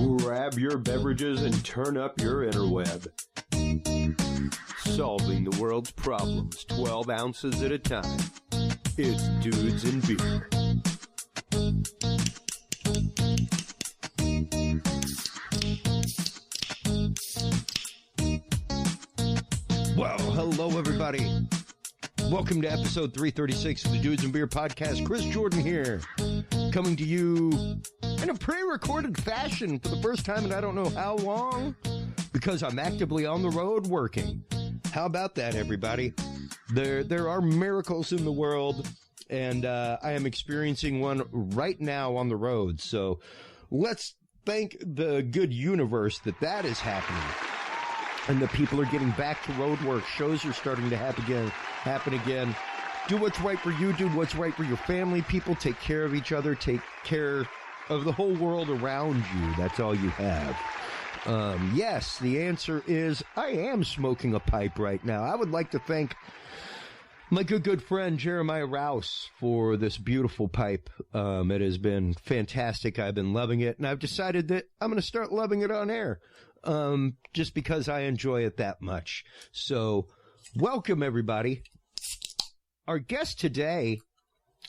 Grab your beverages and turn up your interweb. Solving the world's problems 12 ounces at a time. It's Dudes and Beer. Well, hello everybody. Welcome to episode 336 of the Dudes and Beer podcast. Chris Jordan here, coming to you in a pre-recorded fashion for the first time in I don't know how long, because I'm actively on the road working. How about that, everybody? There are miracles in the world, and I am experiencing one right now on the road. So let's thank the good universe that is happening. And the people are getting back to road work. Shows are starting to happen again. Do what's right for you. Do what's right for your family. People, take care of each other. Take care of the whole world around you. That's all you have. Yes, the answer is I am smoking a pipe right now. I would like to thank my good friend Jeremiah Rouse for this beautiful pipe. It has been fantastic. I've been loving it, and I've decided that I'm going to start loving it on air. Just because I enjoy it that much. So, welcome everybody. Our guest today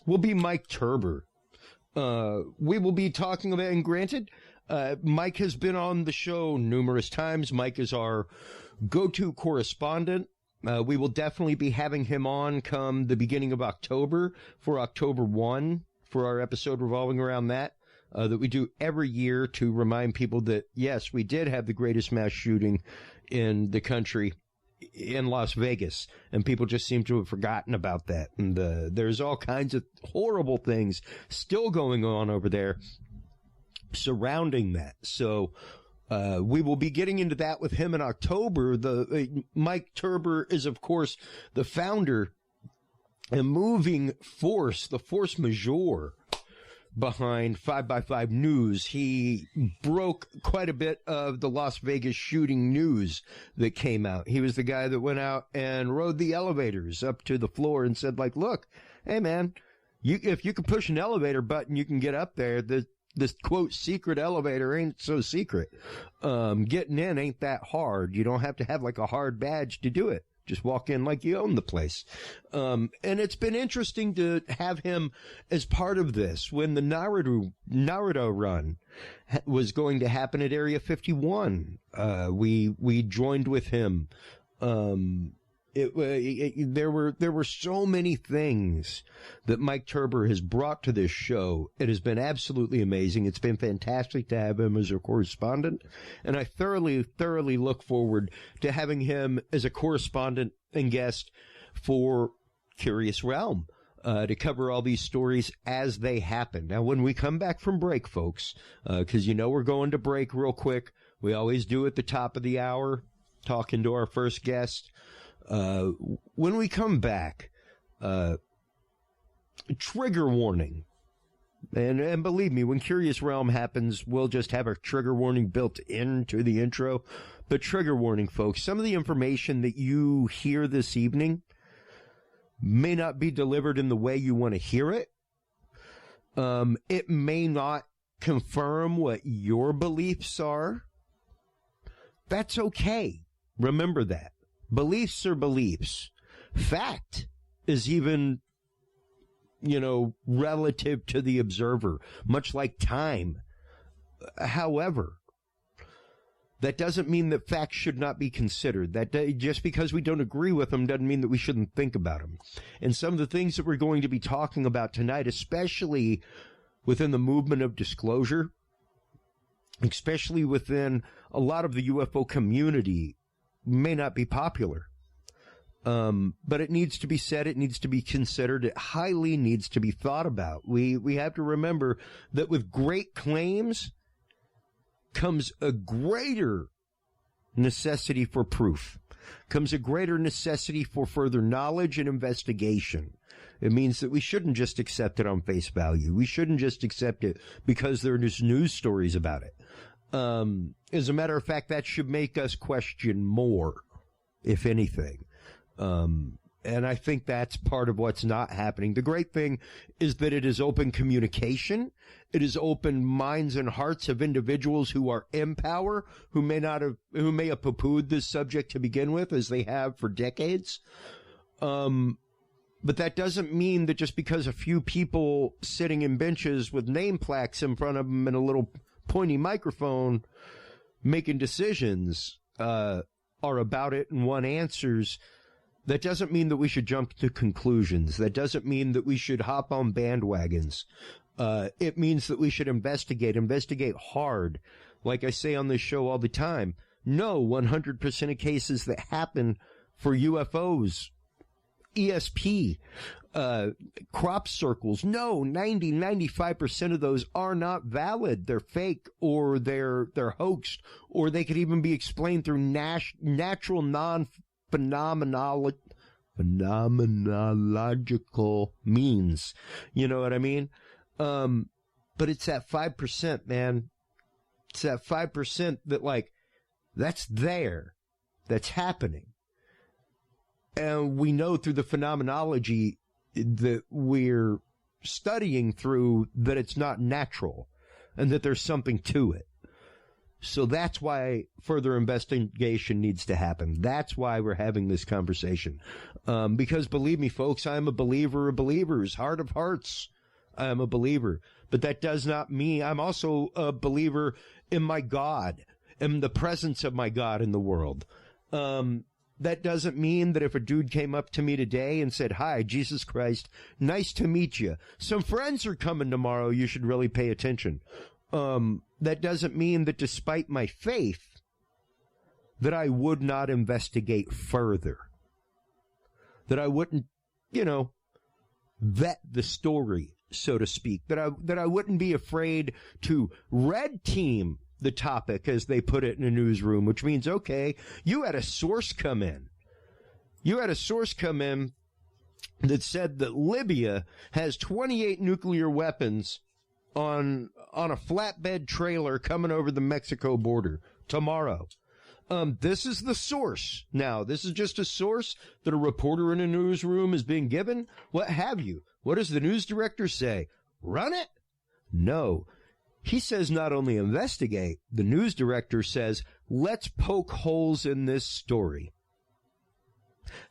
will be Mike Turber. We will be talking about, and granted, Mike has been on the show numerous times. Mike is our go-to correspondent. We will definitely be having him on come the beginning of October for October 1 for our episode revolving around that. That we do every year to remind people that, yes, we did have the greatest mass shooting in the country in Las Vegas, and people just seem to have forgotten about that. And there's all kinds of horrible things still going on over there surrounding that. So we will be getting into that with him in October. Mike Turber is, of course, the founder and moving force, the force majeure behind 5x5 News. He broke quite a bit of the Las Vegas shooting news that came out. He was the guy that went out and rode the elevators up to the floor and said, like, look, hey man, if you can push an elevator button, you can get up there. This quote secret elevator ain't so secret. Getting in ain't that hard. You don't have to have like a hard badge to do it. Just walk in like you own the place. And it's been interesting to have him as part of this. When the Naruto run was going to happen at Area 51, we joined with him. There were so many things that Mike Turber has brought to this show. It has been absolutely amazing. It's been fantastic to have him as a correspondent, and I thoroughly look forward to having him as a correspondent and guest for Curious Realm, to cover all these stories as they happen. Now, when we come back from break, folks, cause we're going to break real quick. We always do at the top of the hour, talking to our first guest. When we come back, trigger warning. And believe me, when Curious Realm happens, we'll just have a trigger warning built into the intro. But trigger warning, folks, some of the information that you hear this evening may not be delivered in the way you want to hear it. It may not confirm what your beliefs are. That's okay. Remember that. Beliefs are beliefs. Fact is even, relative to the observer, much like time. However, that doesn't mean that facts should not be considered. That just because we don't agree with them doesn't mean that we shouldn't think about them. And some of the things that we're going to be talking about tonight, especially within the movement of disclosure, especially within a lot of the UFO community, may not be popular. But it needs to be said, it needs to be considered, it highly needs to be thought about. We have to remember that with great claims comes a greater necessity for proof, comes a greater necessity for further knowledge and investigation. It means that we shouldn't just accept it on face value. We shouldn't just accept it because there's news stories about it. As a matter of fact, that should make us question more, if anything. And I think that's part of what's not happening. The great thing is that it is open communication. It is open minds and hearts of individuals who are in power, who may have poo-pooed this subject to begin with, as they have for decades. But that doesn't mean that just because a few people sitting in benches with name plaques in front of them and a little pointy microphone making decisions are about it and want answers, that doesn't mean that we should jump to conclusions. That doesn't mean that we should hop on bandwagons. It means that we should investigate hard. Like I say on this show all the time, no 100% of cases that happen for UFOs, ESP, crop circles, no, 95% of those are not valid. They're fake, or they're hoaxed, or they could even be explained through natural phenomenological means. You know what I mean? But it's that 5%, man. It's that 5% that, like, that's there. That's happening. And we know through the phenomenology that we're studying through that it's not natural and that there's something to it. So that's why further investigation needs to happen. That's why we're having this conversation. Because believe me, folks, I'm a believer of believers, heart of hearts. I'm a believer. But that does not mean I'm also a believer in my God, in the presence of my God in the world. That doesn't mean that if a dude came up to me today and said, "Hi, Jesus Christ, nice to meet you. Some friends are coming tomorrow. You should really pay attention." That doesn't mean that despite my faith, that I would not investigate further. That I wouldn't, vet the story, so to speak. That I wouldn't be afraid to red team the topic, as they put it in a newsroom, which means, okay, you had a source come in. You had a source come in that said that Libya has 28 nuclear weapons on a flatbed trailer coming over the Mexico border tomorrow. This is the source. Now, this is just a source that a reporter in a newsroom is being given. What have you? What does the news director say? Run it? No. He says not only investigate, the news director says, let's poke holes in this story.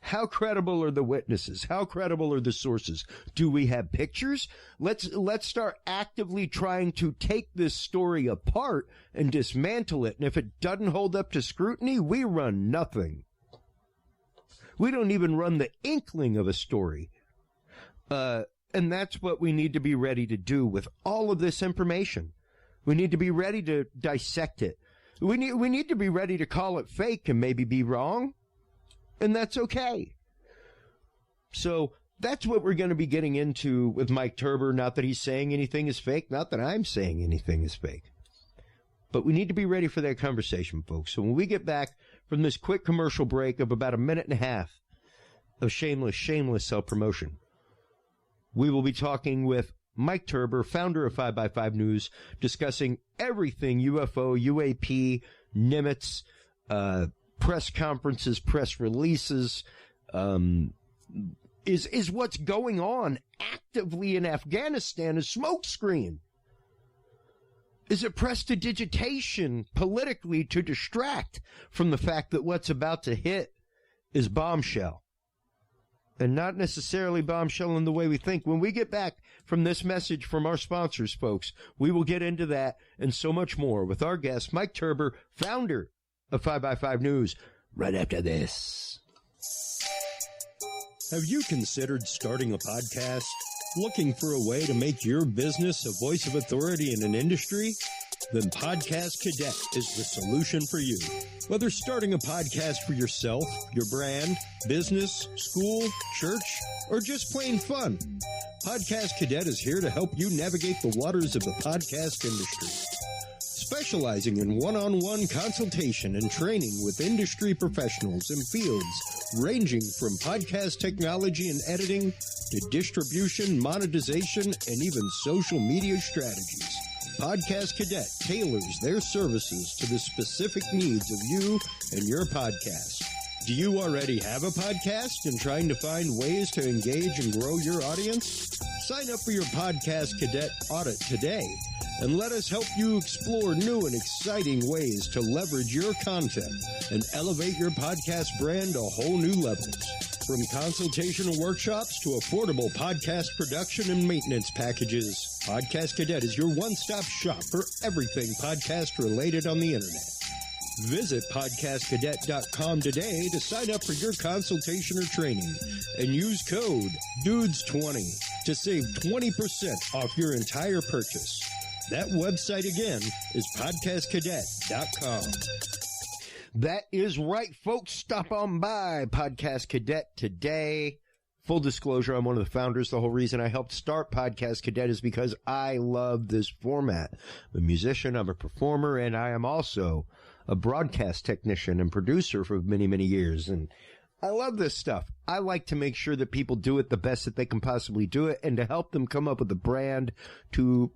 How credible are the witnesses? How credible are the sources? Do we have pictures? Let's start actively trying to take this story apart and dismantle it. And if it doesn't hold up to scrutiny, we run nothing. We don't even run the inkling of a story. And that's what we need to be ready to do with all of this information. We need to be ready to dissect it. We need to be ready to call it fake and maybe be wrong. And that's okay. So that's what we're going to be getting into with Mike Turber. Not that he's saying anything is fake. Not that I'm saying anything is fake. But we need to be ready for that conversation, folks. So when we get back from this quick commercial break of about a minute and a half of shameless self-promotion, we will be talking with Mike Turber, founder of 5x5 News, discussing everything UFO, UAP, Nimitz, press conferences, press releases, is what's going on actively in Afghanistan a smokescreen? Is it prestidigitation politically to distract from the fact that what's about to hit is bombshell? And not necessarily bombshell in the way we think. When we get back from this message from our sponsors, folks, we will get into that and so much more with our guest, Mike Turber, founder of 5x5 News, right after this. Have you considered starting a podcast? Looking for a way to make your business a voice of authority in an industry? Then Podcast Cadet is the solution for you. Whether starting a podcast for yourself, your brand, business, school, church, or just plain fun, Podcast Cadet is here to help you navigate the waters of the podcast industry. Specializing in one-on-one consultation and training with industry professionals in fields ranging from podcast technology and editing to distribution, monetization, and even social media strategies. Podcast Cadet tailors their services to the specific needs of you and your podcast. Do you already have a podcast and trying to find ways to engage and grow your audience? Sign up for your Podcast Cadet audit today and let us help you explore new and exciting ways to leverage your content and elevate your podcast brand to whole new levels. From consultational workshops to affordable podcast production and maintenance packages, Podcast Cadet is your one-stop shop for everything podcast related on the internet. Visit podcastcadet.com today to sign up for your consultation or training and use code DUDES20 to save 20% off your entire purchase. That website again is podcastcadet.com. That is right, folks. Stop on by Podcast Cadet today. Full disclosure, I'm one of the founders. The whole reason I helped start Podcast Cadet is because I love this format. I'm a musician, I'm a performer, and I am also a broadcast technician and producer for many, many years. And I love this stuff. I like to make sure that people do it the best that they can possibly do it and to help them come up with a brand to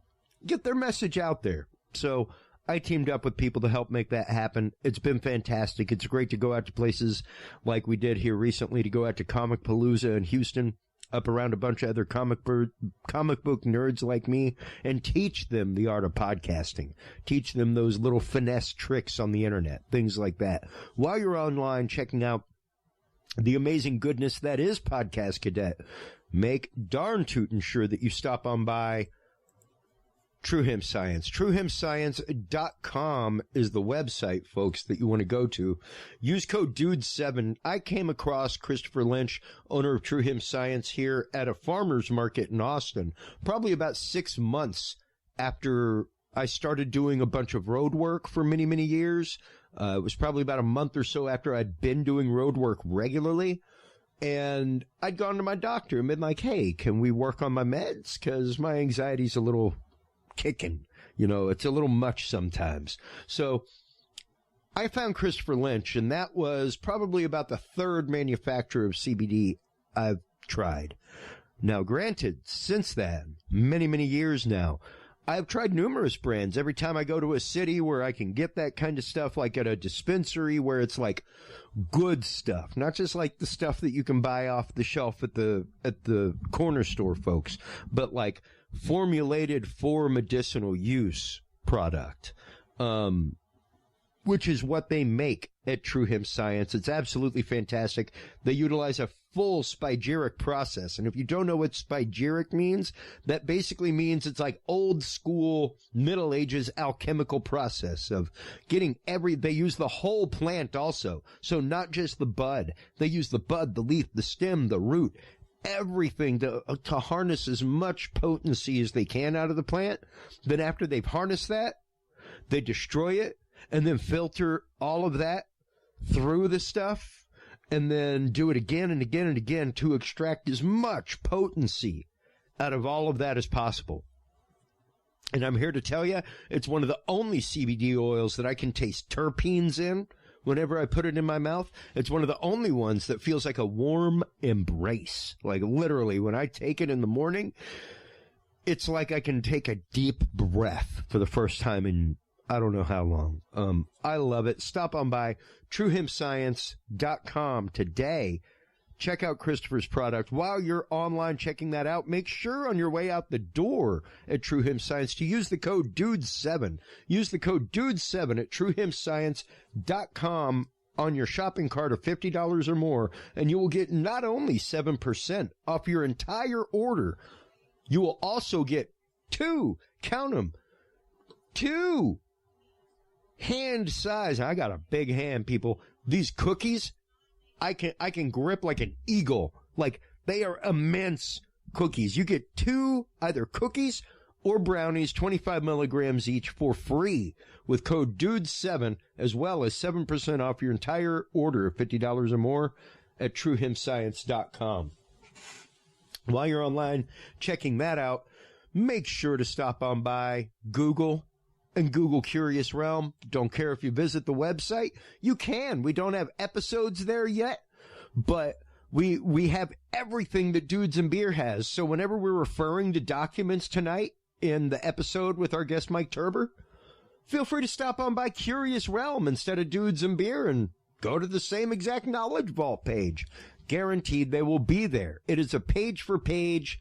get their message out there. So I teamed up with people to help make that happen. It's been fantastic. It's great to go out to places like we did here recently, to go out to Comic Palooza in Houston, up around a bunch of other comic book nerds like me, and teach them the art of podcasting. Teach them those little finesse tricks on the internet, things like that. While you're online checking out the amazing goodness that is Podcast Cadet, make darn tootin' sure that you stop on by True Him Science. TrueHimScience.com is the website, folks, that you want to go to. Use code DUDE7. I came across Christopher Lynch, owner of True Him Science, here at a farmer's market in Austin, probably about 6 months after I started doing a bunch of road work for many, many years. It was probably about a month or so after I'd been doing road work regularly. And I'd gone to my doctor and been like, hey, can we work on my meds? Because my anxiety's a little kicking, it's a little much sometimes. So I found Christopher Lynch, and that was probably about the third manufacturer of CBD I've tried. Now, granted, since then, many, many years now, I've tried numerous brands. Every time I go to a city where I can get that kind of stuff, like at a dispensary where it's like good stuff, not just like the stuff that you can buy off the shelf at the corner store, folks, but like formulated for medicinal use product, which is what they make at True Him Science. It's absolutely fantastic. They utilize a full spagyric process. And if you don't know what spagyric means, that basically means it's like old school Middle Ages alchemical process of getting they use the whole plant also. So not just the bud. They use the bud, the leaf, the stem, the root, everything to harness as much potency as they can out of the plant. Then after they've harnessed that, they destroy it and then filter all of that through the stuff and then do it again and again and again to extract as much potency out of all of that as possible. And I'm here to tell you, it's one of the only CBD oils that I can taste terpenes in whenever I put it in my mouth. It's one of the only ones that feels like a warm embrace. Like literally, when I take it in the morning, it's like I can take a deep breath for the first time in I don't know how long. I love it. Stop on by TrueHimScience.com today. Check out Christopher's product. While you're online checking that out, make sure on your way out the door at True Him Science to use the code DUDES7. Use the code DUDES7 at TrueHimScience.com on your shopping cart of $50 or more, and you will get not only 7% off your entire order, you will also get two, count them, two hand size. I got a big hand, people. These cookies, I can grip like an eagle. Like, they are immense cookies. You get two either cookies or brownies, 25 milligrams each, for free with code DUDES7, as well as 7% off your entire order of $50 or more at TrueHimScience.com. While you're online checking that out, make sure to stop on by Google and Google Curious Realm. Don't care if you visit the website. You can. We don't have episodes there yet, but we have everything that Dudes and Beer has. So whenever we're referring to documents tonight in the episode with our guest Mike Turber, feel free to stop on by Curious Realm instead of Dudes and Beer and go to the same exact Knowledge Vault page. Guaranteed they will be there. It is a page-for-page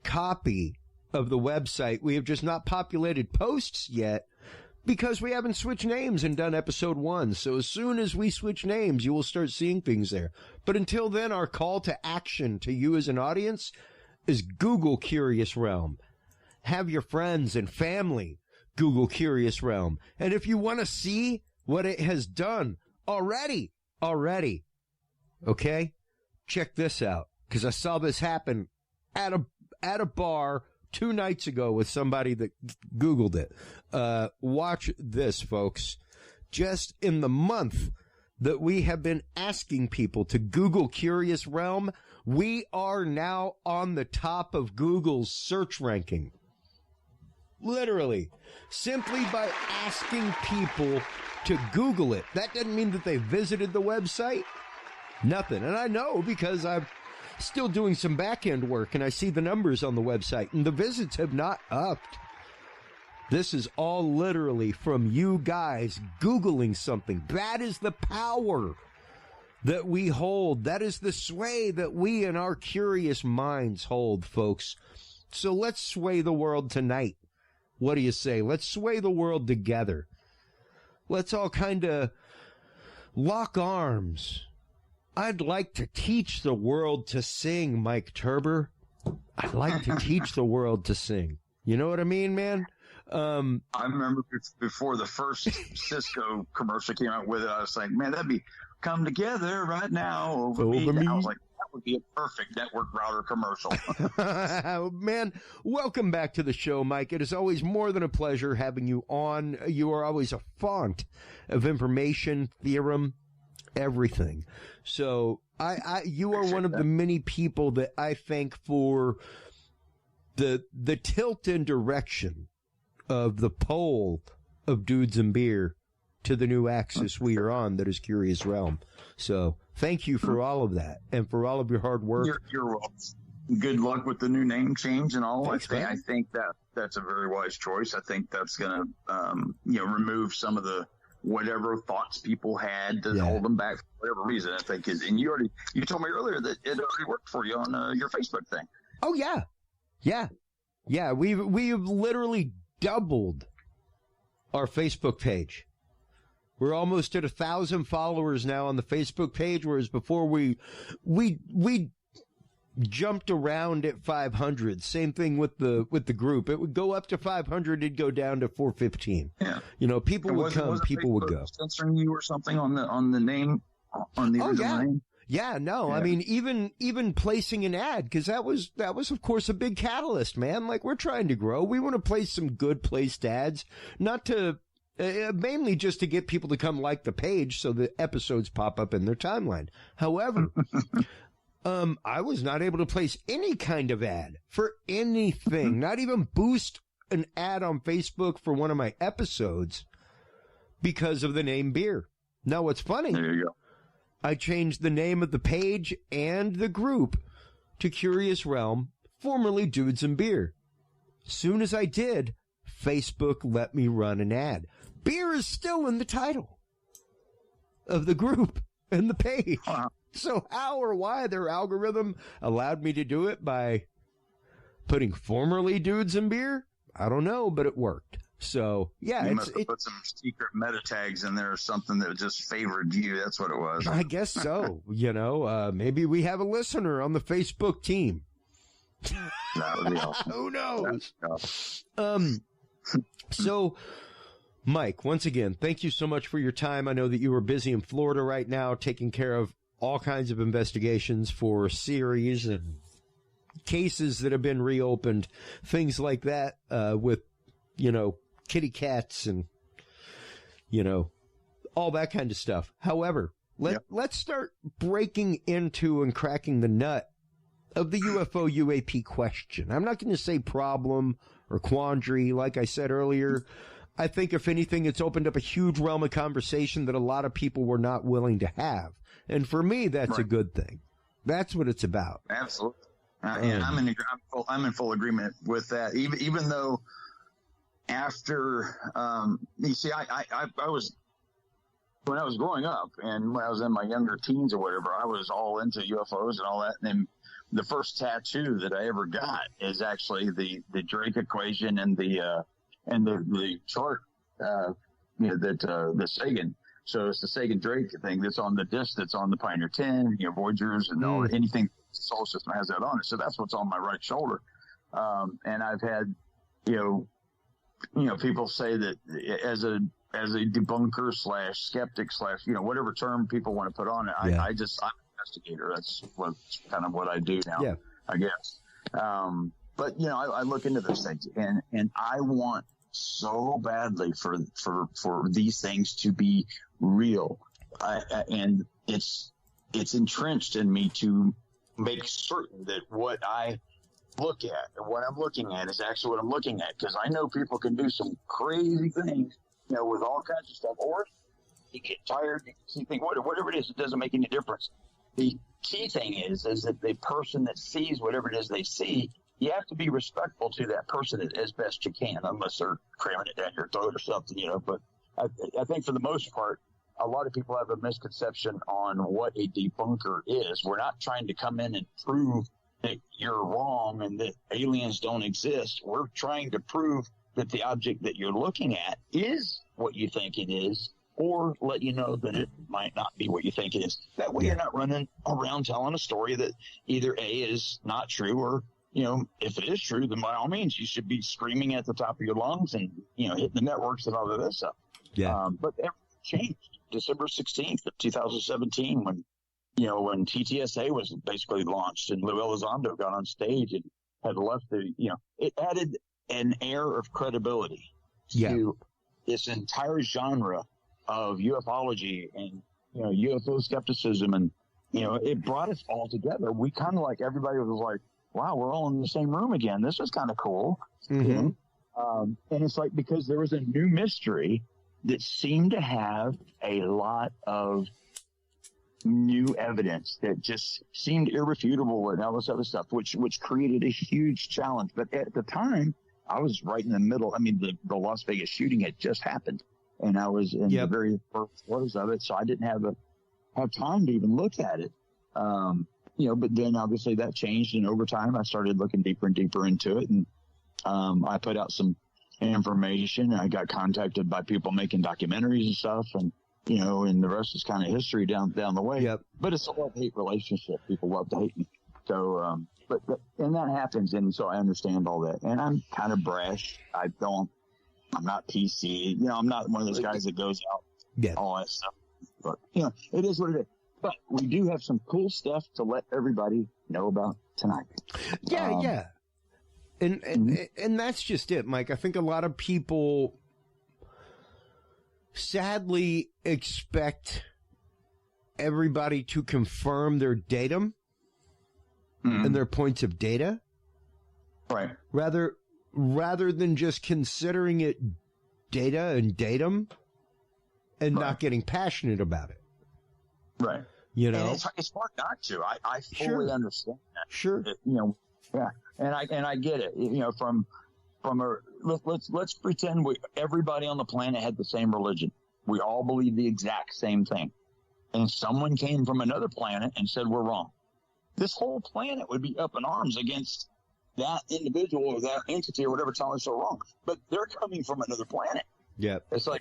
copy of the website. We have just not populated posts yet because we haven't switched names and done episode 1. So as soon as we switch names, you will start seeing things there. But until then, our call to action to you as an audience is Google Curious Realm. Have your friends and family Google Curious Realm. And if you want to see what it has done already, okay, check this out, because I saw this happen at a bar 2 nights ago with somebody that Googled it. Watch this, folks. Just in the month that we have been asking people to Google Curious Realm, we are now on the top of Google's search ranking. Literally. Simply by asking people to Google it. That doesn't mean that they visited the website. Nothing. And I know because I'm still doing some back-end work and I see the numbers on the website and the visits have not upped. This is all literally from you guys Googling something. That is the power that we hold. That is the sway that we in our curious minds hold, folks. So let's sway the world tonight. What do you say? Let's sway the world together. Let's all kind of lock arms. I'd like to teach the world to sing, Mike Turber. I'd like to teach the world to sing. You know what I mean, man? I remember before the first Cisco commercial came out with it, I was like, man, that'd be come together right now over me. I was like, that would be a perfect network router commercial. Man, welcome back to the show, Mike. It is always more than a pleasure having you on. You are always a font of information, theorem, everything. So you are one of the many people that I thank for the tilt and direction of the pole of Dudes and Beer to the new axis we are on, that is Curious Realm. So thank you for all of that and for all of your hard work. You're welcome. Good luck with the new name change and all. Thanks, I think that's a very wise choice. I think that's going to remove some of the whatever thoughts people had to hold them back for whatever reason. I think and you told me earlier that it already worked for you on your Facebook thing. Oh yeah. We've literally doubled our Facebook page. We're almost at 1,000 followers now on the Facebook page, whereas before we jumped around at 500. Same thing with the group. It would go up to 500, it'd go down to 415. Yeah. People would come, people would go. Censoring you or something on the name on the original name? Yeah, no. Yeah. I mean, even placing an ad, because that was of course a big catalyst, man. Like, we're trying to grow. We want to place some good placed ads, not to mainly just to get people to come like the page so the episodes pop up in their timeline. However, I was not able to place any kind of ad for anything, not even boost an ad on Facebook for one of my episodes because of the name Beer. Now, what's funny, there you go. I changed the name of the page and the group to Curious Realm, formerly Dudes and Beer. Soon as I did, Facebook let me run an ad. Beer is still in the title of the group and the page. Wow. So how or why their algorithm allowed me to do it by putting formerly Dudes and Beer, I don't know, but it worked. So, yeah. You must have put some secret meta tags in there or something that just favored you. That's what it was. I guess so. Maybe we have a listener on the Facebook team. That would be awesome. Who knows? So, Mike, once again, thank you so much for your time. I know that you are busy in Florida right now taking care of all kinds of investigations for series and cases that have been reopened, things like that, with, kitty cats and, all that kind of stuff. However, let's start breaking into and cracking the nut of the UFO UAP question. I'm not going to say problem or quandary. Like I said earlier, I think if anything, it's opened up a huge realm of conversation that a lot of people were not willing to have. And for me, that's a good thing. That's what it's about. Absolutely. And I'm in full agreement with that. Even though after, you see, I was when I was growing up and when I was in my younger teens or whatever, I was all into UFOs and all that. And then the first tattoo that I ever got is actually the Drake equation and the chart, the Sagan. So it's the Sagan-Drake thing that's on the disc that's on the Pioneer 10, Voyagers and all anything solar system has that on it. So that's what's on my right shoulder. And I've had, people say that as a debunker / skeptic / whatever term people want to put on it. I'm an investigator. That's kind of what I do now, I guess. But I look into those things and I want so badly for these things to be real. And it's entrenched in me to make certain that what I look at or what I'm looking at is actually what I'm looking at. Cause I know people can do some crazy things, with all kinds of stuff, or you get tired, you think, whatever it is, it doesn't make any difference. The key thing is that the person that sees whatever it is they see, you have to be respectful to that person as best you can, unless they're cramming it down your throat or something, But I think for the most part, a lot of people have a misconception on what a debunker is. We're not trying to come in and prove that you're wrong and that aliens don't exist. We're trying to prove that the object that you're looking at is what you think it is, or let you know that it might not be what you think it is. That way you're not running around telling a story that either A, is not true, or, if it is true, then by all means, you should be screaming at the top of your lungs and, hitting the networks and all of this stuff. Yeah. But everything changed December 16th of 2017 when TTSA was basically launched and Lou Elizondo got on stage and had left it added an air of credibility to this entire genre of ufology and, UFO skepticism. And, it brought us all together. We kind of everybody was like, wow, we're all in the same room again. This was kind of cool. Mm-hmm. And it's because there was a new mystery that seemed to have a lot of new evidence that just seemed irrefutable and all this other stuff, which created a huge challenge. But at the time, I was right in the middle. I mean, the Las Vegas shooting had just happened, and I was in the very first throes of it, so I didn't have time to even look at it. But then obviously that changed, and over time I started looking deeper and deeper into it, and I put out some information. I got contacted by people making documentaries and stuff, and and the rest is kind of history down the way. Yep. But it's a love-hate relationship. People love to hate me. So, and that happens, and so I understand all that. And I'm kind of brash. I'm not PC. I'm not one of those guys that goes out, all that stuff. But, it is what it is. But we do have some cool stuff to let everybody know about tonight. Yeah. And that's just it, Mike. I think a lot of people sadly expect everybody to confirm their datum and their points of data, right? Rather than just considering it data and datum and not getting passionate about it, right? And it's hard not to. I fully understand that. Sure. And I get it. Let's pretend everybody on the planet had the same religion. We all believe the exact same thing. And someone came from another planet and said we're wrong. This whole planet would be up in arms against that individual or that entity or whatever telling us they're wrong. But they're coming from another planet. Yeah. It's are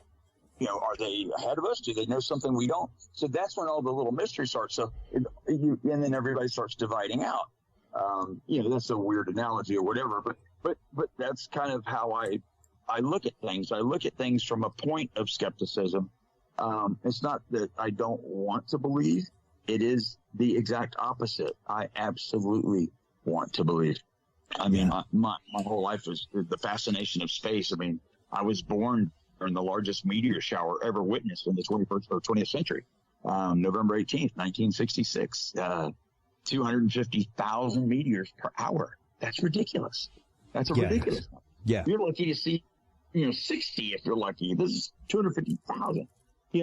they ahead of us? Do they know something we don't? So that's when all the little mystery starts. So, and then everybody starts dividing out. That's a weird analogy or whatever, but that's kind of how I look at things. I look at things from a point of skepticism. It's not that I don't want to believe. It is the exact opposite. I absolutely want to believe. I mean, my whole life was the fascination of space. I mean, I was born during the largest meteor shower ever witnessed in the 21st or 20th century, November 18th, 1966. 250,000 meteors per hour. That's ridiculous. That's ridiculous. Yeah. You're lucky to see, 60 if you're lucky. This is 250,000.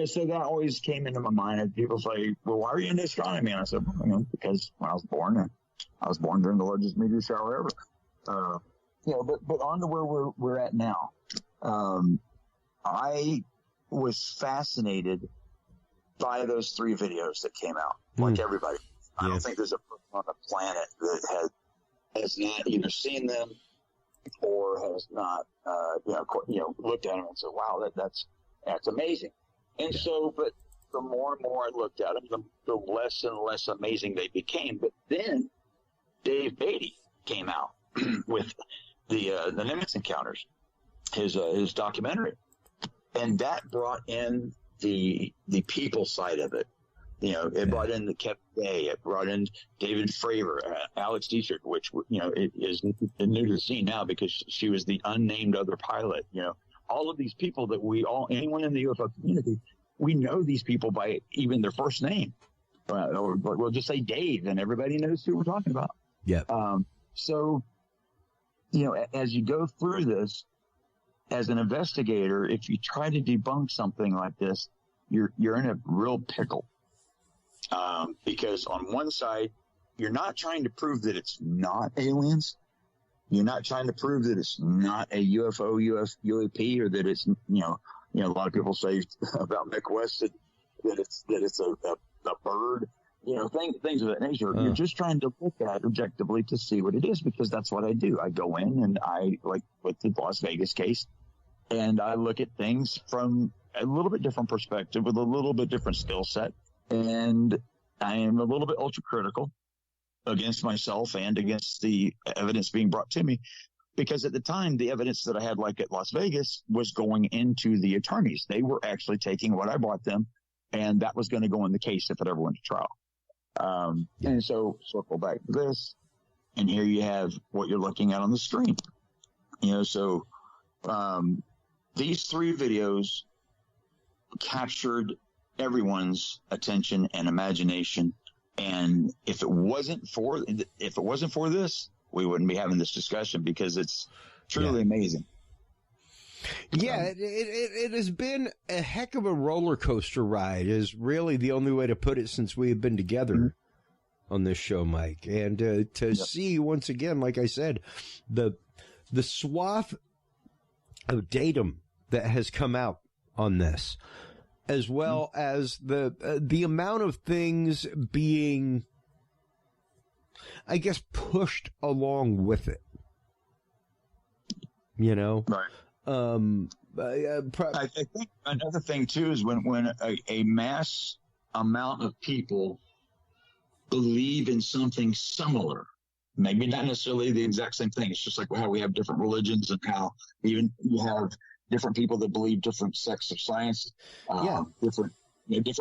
So that always came into my mind. And people say, well, why are you into astronomy? And I said, because when I was born during the largest meteor shower ever. But on to where we're at now. I was fascinated by those 3 videos that came out, like everybody. I don't think there's a person on the planet that has not either seen them or has not, looked at them and said, "Wow, that's amazing." And so, but the more and more I looked at them, the less and less amazing they became. But then Dave Beatty came out with the Nimitz Encounters, his documentary, and that brought in the people side of it. It brought in the Kevin Day, it brought in David Fravor, Alex Dietrich, which it is new to the scene now because she was the unnamed other pilot. All of these people that anyone in the UFO community, we know these people by even their first name, or we'll just say Dave, and everybody knows who we're talking about. Yeah. So, as you go through this, as an investigator, if you try to debunk something like this, you're in a real pickle. Because on one side, you're not trying to prove that it's not aliens. You're not trying to prove that it's not a UFO, UAP, or that it's, a lot of people say about Mick West that it's a bird, things of that nature. You're just trying to look at it objectively to see what it is, because that's what I do. I go in and I, like with the Las Vegas case, and I look at things from a little bit different perspective with a little bit different skill set. And I am a little bit ultra critical against myself and against the evidence being brought to me, because at the time, the evidence that I had, like at Las Vegas, was going into the attorneys. They were actually taking what I brought them, and that was going to go in the case if it ever went to trial. And so circle back to this, and here you have what you're looking at on the screen. So these 3 videos captured everyone's attention and imagination, and if it wasn't for this, we wouldn't be having this discussion, because it's truly amazing. Yeah, it has been a heck of a roller coaster ride, is really the only way to put it, since we have been together on this show, Mike. And to see, once again, like I said, the swath of datum that has come out on this, as well as the amount of things being, I guess, pushed along with it. Right. I think another thing too is when a mass amount of people believe in something similar, maybe not necessarily the exact same thing. It's just like how we have different religions, and how even you have different people that believe different sects of science, different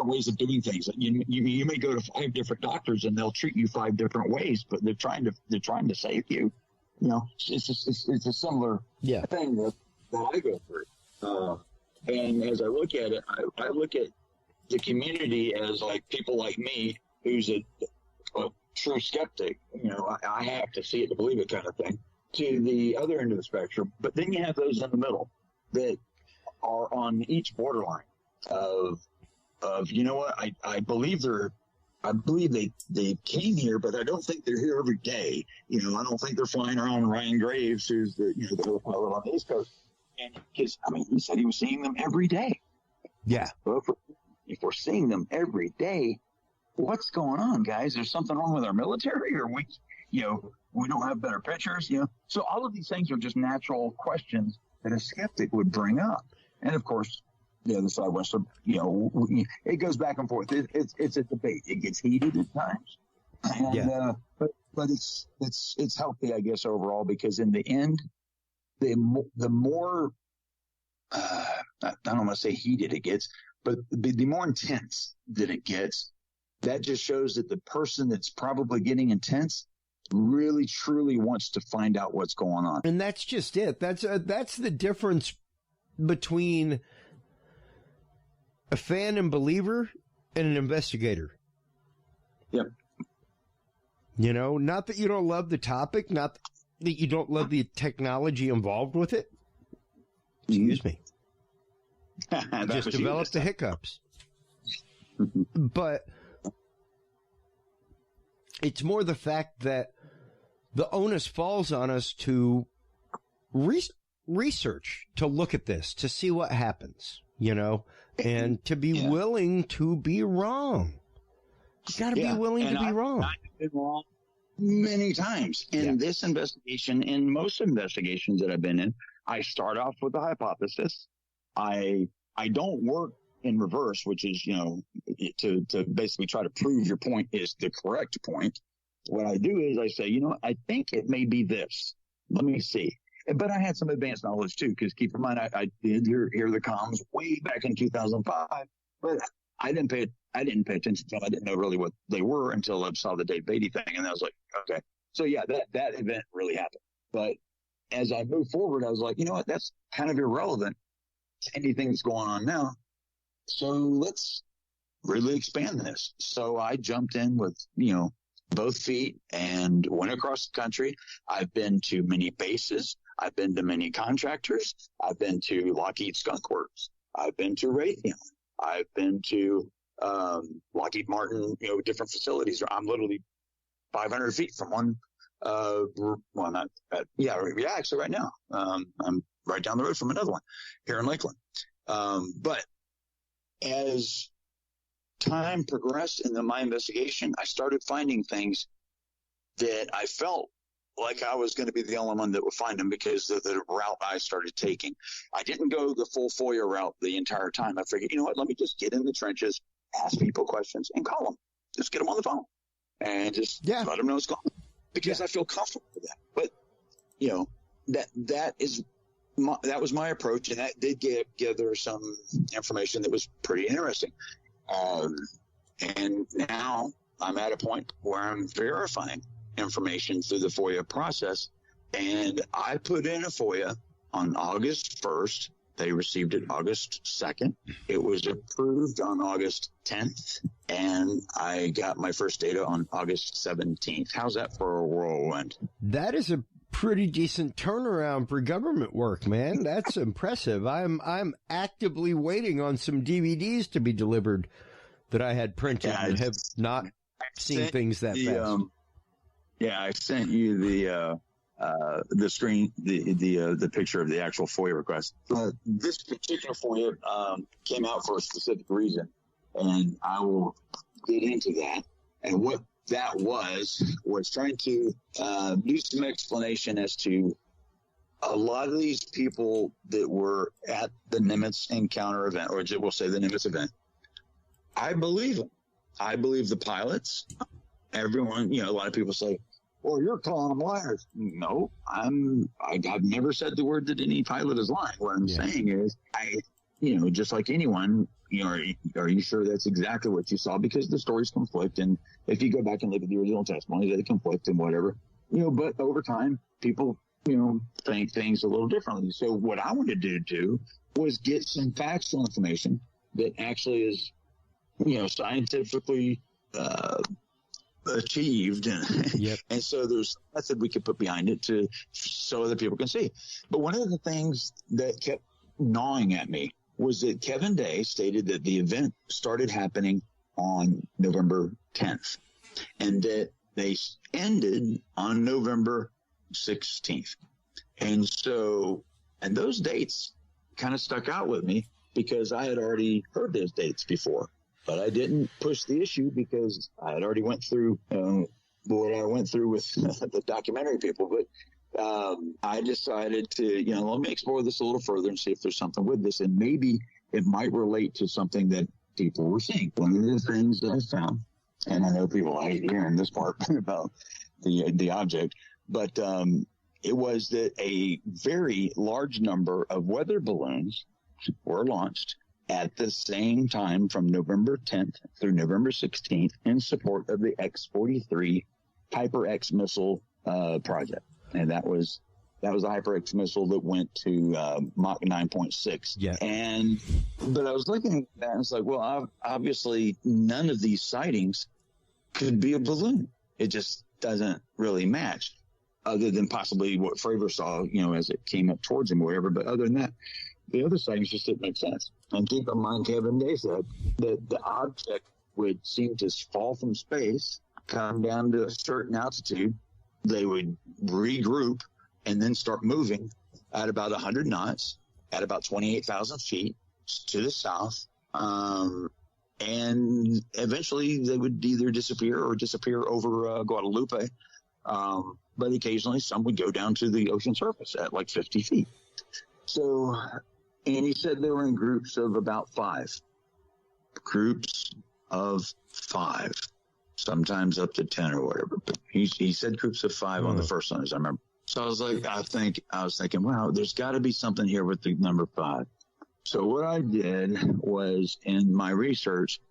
ways of doing things. You may go to 5 different doctors and they'll treat you 5 different ways, but they're trying to save you. It's a similar thing that I go through. And as I look at it, I look at the community as like people like me, who's a true skeptic. I have to see it to believe it kind of thing, to the other end of the spectrum. But then you have those in the middle that are on each borderline of I believe they came here, but I don't think they're here every day. I don't think they're flying around Ryan Graves, who's the pilot on the East Coast. And because he said he was seeing them every day. Yeah. So if we're seeing them every day, what's going on, guys? There's something wrong with our military, or we don't have better pictures. So all of these things are just natural questions that a skeptic would bring up. And of course, the other side wants to, it goes back and forth. It's a debate. It gets heated at times. And, but it's healthy, I guess, overall, because in the end, the more, I don't want to say heated it gets, but the more intense that it gets, that just shows that the person that's probably getting intense really, truly wants to find out what's going on. And that's just it. That's the difference between a fan and believer and an investigator. Yep. Not that you don't love the topic, not that you don't love the technology involved with it. Excuse me. Just develop the hiccups. But it's more the fact that the onus falls on us to research, to look at this, to see what happens. and to be willing to be wrong. You got to be willing to be wrong. I've been wrong many times in this investigation. In most investigations that I've been in, I start off with a hypothesis. I don't work in reverse, which is, to basically try to prove your point is the correct point. What I do is I say, I think it may be this. Let me see. But I had some advanced knowledge too, because keep in mind, I did hear the comms way back in 2005, but I didn't pay attention to them. I didn't know really what they were until I saw the Dave Beatty thing. And I was like, okay. So yeah, that event really happened. But as I moved forward, I was like, you know what? That's kind of irrelevant to anything that's going on now. So let's really expand this. So I jumped in with, both feet and went across the country. I've been to many bases. I've been to many contractors. I've been to Lockheed Skunk Works. I've been to Raytheon. I've been to Lockheed Martin, different facilities. I'm literally 500 feet from one. Actually right now. I'm right down the road from another one here in Lakeland. But as time progressed in my investigation, I started finding things that I felt like I was going to be the only one that would find them because of the route I started taking. I didn't go the full FOIA route the entire time. I figured, let me just get in the trenches, ask people questions, and call them. Just get them on the phone and just let them know what's going on because I feel comfortable with that. But, that was my approach, and that did gather some information that was pretty interesting. And now I'm at a point where I'm verifying information through the FOIA process. And I put in a FOIA on August 1st. They received it August 2nd. It was approved on August 10th. And I got my first data on August 17th. How's that for a whirlwind? That is a pretty decent turnaround for government work, man. That's impressive. I'm actively waiting on some DVDs to be delivered that I had printed and have not seen things that fast. I sent you the screen, the picture of the actual FOIA request. This particular FOIA came out for a specific reason, and I will get into that. And what that was trying to do some explanation as to a lot of these people that were at the Nimitz encounter event, or we'll say the Nimitz event. I believe them. I believe the pilots. Everyone, a lot of people say, well, you're calling them liars. No, I've never said the word that any pilot is lying. What I'm saying is, just like anyone, are you sure that's exactly what you saw? Because the stories conflict. And if you go back and look at the original testimony, they conflict and whatever, but over time, people, think things a little differently. So what I wanted to do was get some factual information that actually is, scientifically, achieved. And so there's a method we could put behind it so other people can see. But one of the things that kept gnawing at me was that Kevin Day stated that the event started happening on November 10th and that they ended on November 16th. And those dates kind of stuck out with me because I had already heard those dates before. But I didn't push the issue because I had already went through what I went through with the documentary people. But I decided to, let me explore this a little further and see if there's something with this. And maybe it might relate to something that people were seeing. One of the things that I found, and I know people hate hearing this part about the object, but it was that a very large number of weather balloons were launched at the same time from November 10th through November 16th in support of the X-43 Hyper-X missile project. And that was a Hyper-X missile that went to Mach 9.6. Yeah. But I was looking at that and it's like, well, obviously none of these sightings could be a balloon. It just doesn't really match, other than possibly what Fravor saw, as it came up towards him or whatever. But other than that, the other sightings just didn't make sense. And keep in mind, Kevin Day said that the object would seem to fall from space, come down to a certain altitude, they would regroup, and then start moving at about 100 knots, at about 28,000 feet, to the south, and eventually they would either disappear or disappear over Guadalupe. But occasionally some would go down to the ocean surface at like 50 feet. So, and he said they were in groups of about 5. Groups of 5. Sometimes up to 10 or whatever. But he said groups of 5 on the first one, as I remember. So I was like, I was thinking, wow, there's got to be something here with the number 5. So what I did was, in my research,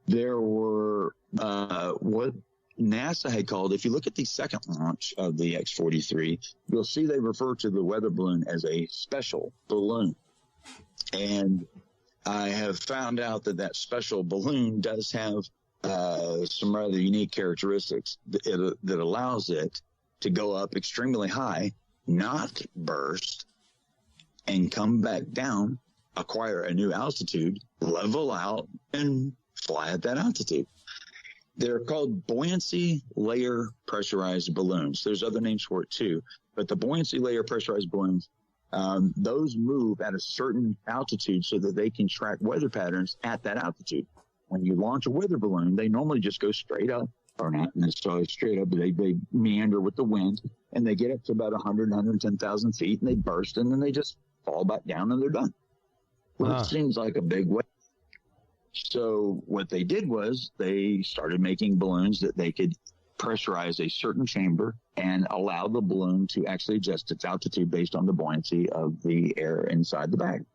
there were what NASA had called, if you look at the second launch of the X-43, you'll see they refer to the weather balloon as a special balloon. And I have found out that special balloon does have some rather unique characteristics that allows it to go up extremely high, not burst, and come back down, acquire a new altitude, level out, and fly at that altitude. They're called buoyancy layer pressurized balloons. There's other names for it too, but the buoyancy layer pressurized balloons, those move at a certain altitude so that they can track weather patterns at that altitude. When you launch a weather balloon, they normally just go straight up, or not necessarily straight up, but they meander with the wind, and they get up to about 100, 110,000 feet, and they burst, and then they just fall back down, and they're done. Well, It seems like a big way. So what they did was they started making balloons that they could pressurize a certain chamber and allow the balloon to actually adjust its altitude based on the buoyancy of the air inside the bag.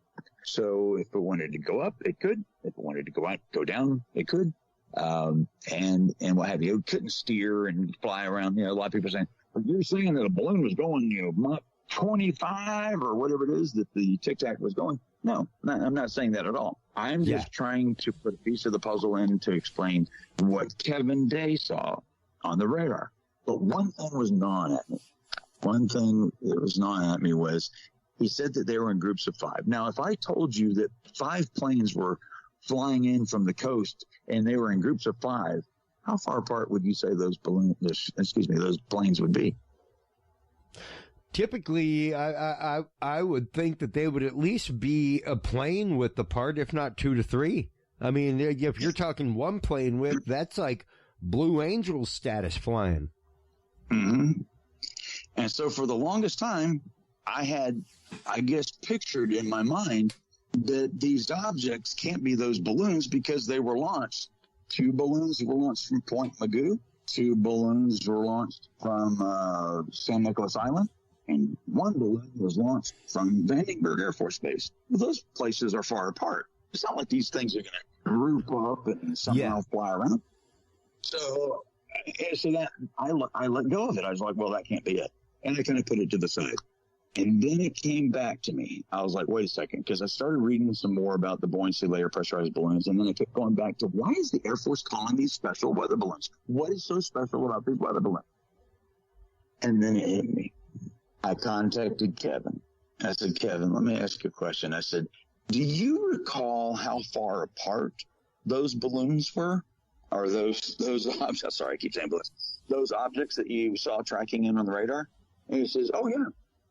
So if it wanted to go up, it could. If it wanted to go down, it could. And what have you. It couldn't steer and fly around. A lot of people are saying, well, you're saying that a balloon was going, Mach 25 or whatever it is that the Tic-Tac was going. No, I'm not saying that at all. I'm just trying to put a piece of the puzzle in to explain what Kevin Day saw on the radar. But one thing was gnawing at me. One thing that was gnawing at me was he said that they were in groups of 5. Now, if I told you that 5 planes were flying in from the coast and they were in groups of 5, how far apart would you say those planes would be? Typically, I would think that they would at least be a plane width apart, if not 2 to 3. I mean, if you're talking one plane width, that's like Blue Angel status flying. Mm-hmm. And so for the longest time, I had, pictured in my mind that these objects can't be those balloons because they were launched. 2 balloons were launched from Point Magoo. 2 balloons were launched from San Nicolas Island. And 1 balloon was launched from Vandenberg Air Force Base. Well, those places are far apart. It's not like these things are going to group up and somehow fly around. So that I let go of it. I was like, well, that can't be it. And I kind of put it to the side. And then it came back to me. I was like, wait a second, because I started reading some more about the buoyancy layer pressurized balloons. And then I kept going back to, why is the Air Force calling these special weather balloons? What is so special about these weather balloons? And then it hit me. I contacted Kevin. I said, Kevin, let me ask you a question. I said, do you recall how far apart those balloons were? Or those objects, sorry, I keep saying balloons. Those objects that you saw tracking in on the radar? And he says, oh, yeah.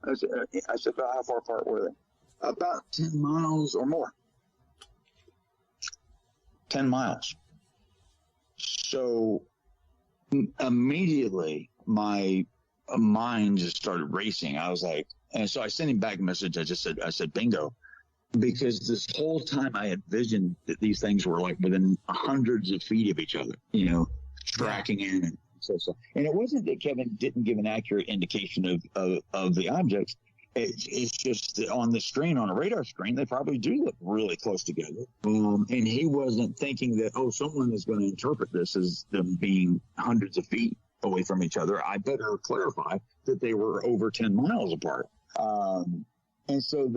I said, how far apart were they? About 10 miles or more. 10 miles. So immediately my mind just started racing. I was like, and so I sent him back a message. I said, bingo. Because this whole time I had visioned that these things were like within hundreds of feet of each other, tracking in. And so. And it wasn't that Kevin didn't give an accurate indication of the objects. It's just that on the screen, on a radar screen, they probably do look really close together. And he wasn't thinking that, someone is going to interpret this as them being hundreds of feet away from each other. I better clarify that they were over 10 miles apart. And so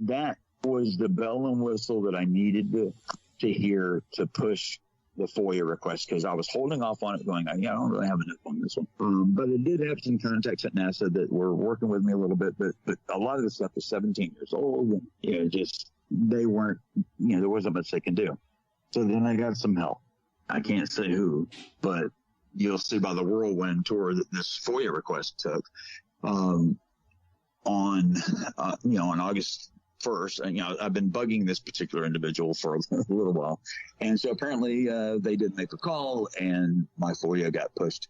that was the bell and whistle that I needed to hear to push the FOIA request, because I was holding off on it going, I don't really have enough on this one. But it did have some contacts at NASA that were working with me a little bit, but a lot of the stuff was 17 years old, and they weren't, there wasn't much they can do. So then I got some help. I can't say who, but you'll see by the whirlwind tour that this FOIA request took on August first. And, I've been bugging this particular individual for a little while. And so apparently they didn't make the call, and my FOIA got pushed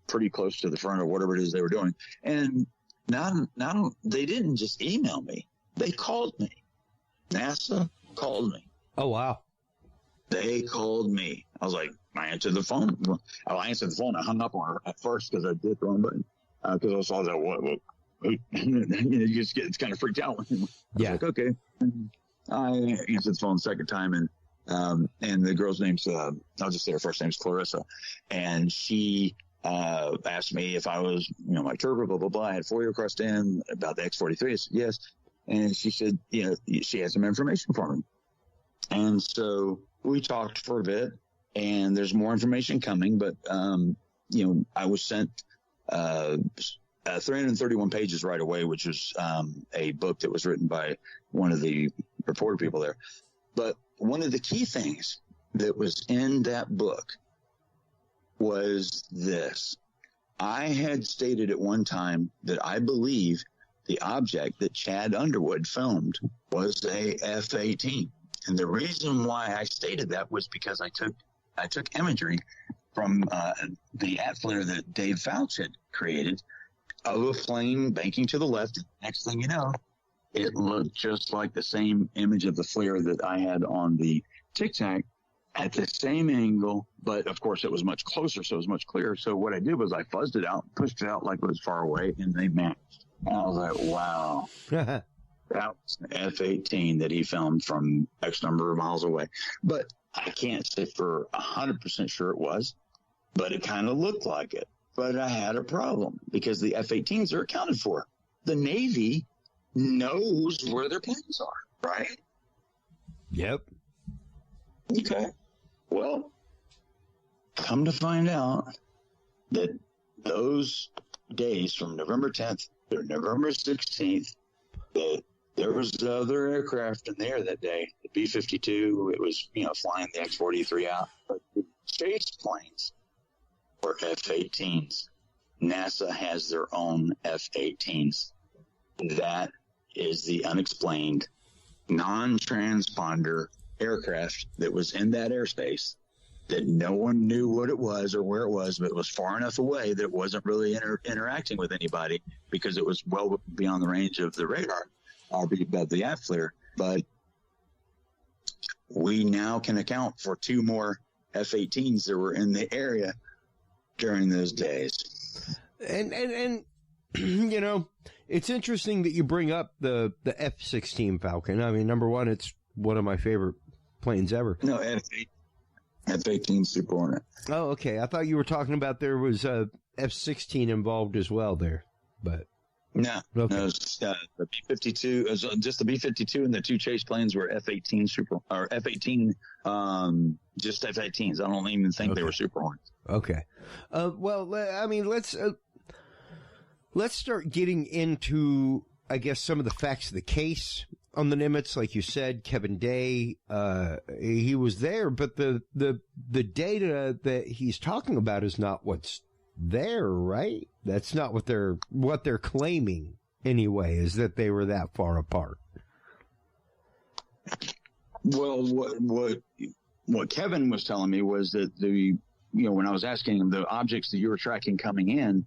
pretty close to the front or whatever it is they were doing. And now they didn't just email me. They called me. NASA called me. Oh, wow. They called me. I was like, I answered the phone. I answered the phone. I hung up on her at first because I did the wrong button. Because I saw that, what? You just get kind of freaked out. I was like, okay. I answered the phone the second time, and the girl's name's, I'll just say her first name's Clarissa. And she asked me if I was, Mike Turber, blah, blah, blah. I had FOIA request in about the X-43. I said, yes. And she said, she had some information for me. And so we talked for a bit, and there's more information coming, but, I was sent 331 pages right away, which was a book that was written by one of the reporter people there. But one of the key things that was in that book was this. I had stated at one time that I believe the object that Chad Underwood filmed was a F-18. And the reason why I stated that was because I took imagery from the at flare that Dave Fouch had created of a plane banking to the left. Next thing you know, it looked just like the same image of the flare that I had on the Tic-Tac at the same angle, but of course it was much closer, so it was much clearer. So what I did was I fuzzed it out, pushed it out like it was far away, and they matched. And I was like, wow. That was an F-18 that he filmed from X number of miles away. But I can't say for 100% sure it was, but it kind of looked like it. But I had a problem because the F-18s are accounted for. The Navy knows where their planes are, right? Yep. Okay. Well, come to find out that those days from November 10th to November 16th, there was other aircraft in there that day. The B-52, it was, flying the X-43 out. But the chase planes were F-18s. NASA has their own F-18s. That is the unexplained, non-transponder aircraft that was in that airspace that no one knew what it was or where it was, but it was far enough away that it wasn't really interacting with anybody because it was well beyond the range of the radar or above the aft flare. But we now can account for 2 more F-18s that were in the area during those days. And it's interesting that you bring up the F-16 Falcon. I mean, number one, it's one of my favorite planes ever. No, F-18 Super Hornet. Oh, okay. I thought you were talking about there was a F-16 involved as well there, but no, okay. No, the B-52, just the B-52 and the 2 chase planes were F-18 F-18, just F-18s. I don't even think they were Super Hornets. Okay. Well, I mean, let's start getting into, I guess, some of the facts of the case on the Nimitz. Like you said, Kevin Day, he was there, but the data that he's talking about is not what's there, right? That's not what they're claiming anyway, is that they were that far apart. Well, what Kevin was telling me was that when I was asking him the objects that you were tracking coming in,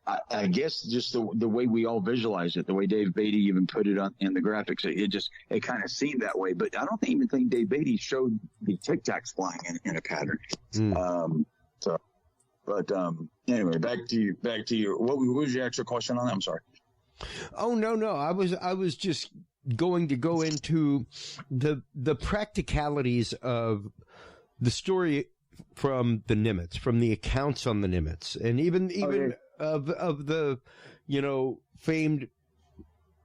I guess just the way we all visualize it, the way Dave Beatty even put it in the graphics, it kind of seemed that way. But I don't even think Dave Beatty showed the Tic-Tacs flying in a pattern. Anyway, back to you. What was your actual question on that? I'm sorry. Oh, no. I was just going to go into the practicalities of the story from the Nimitz, from the accounts on the Nimitz, and even okay. of the famed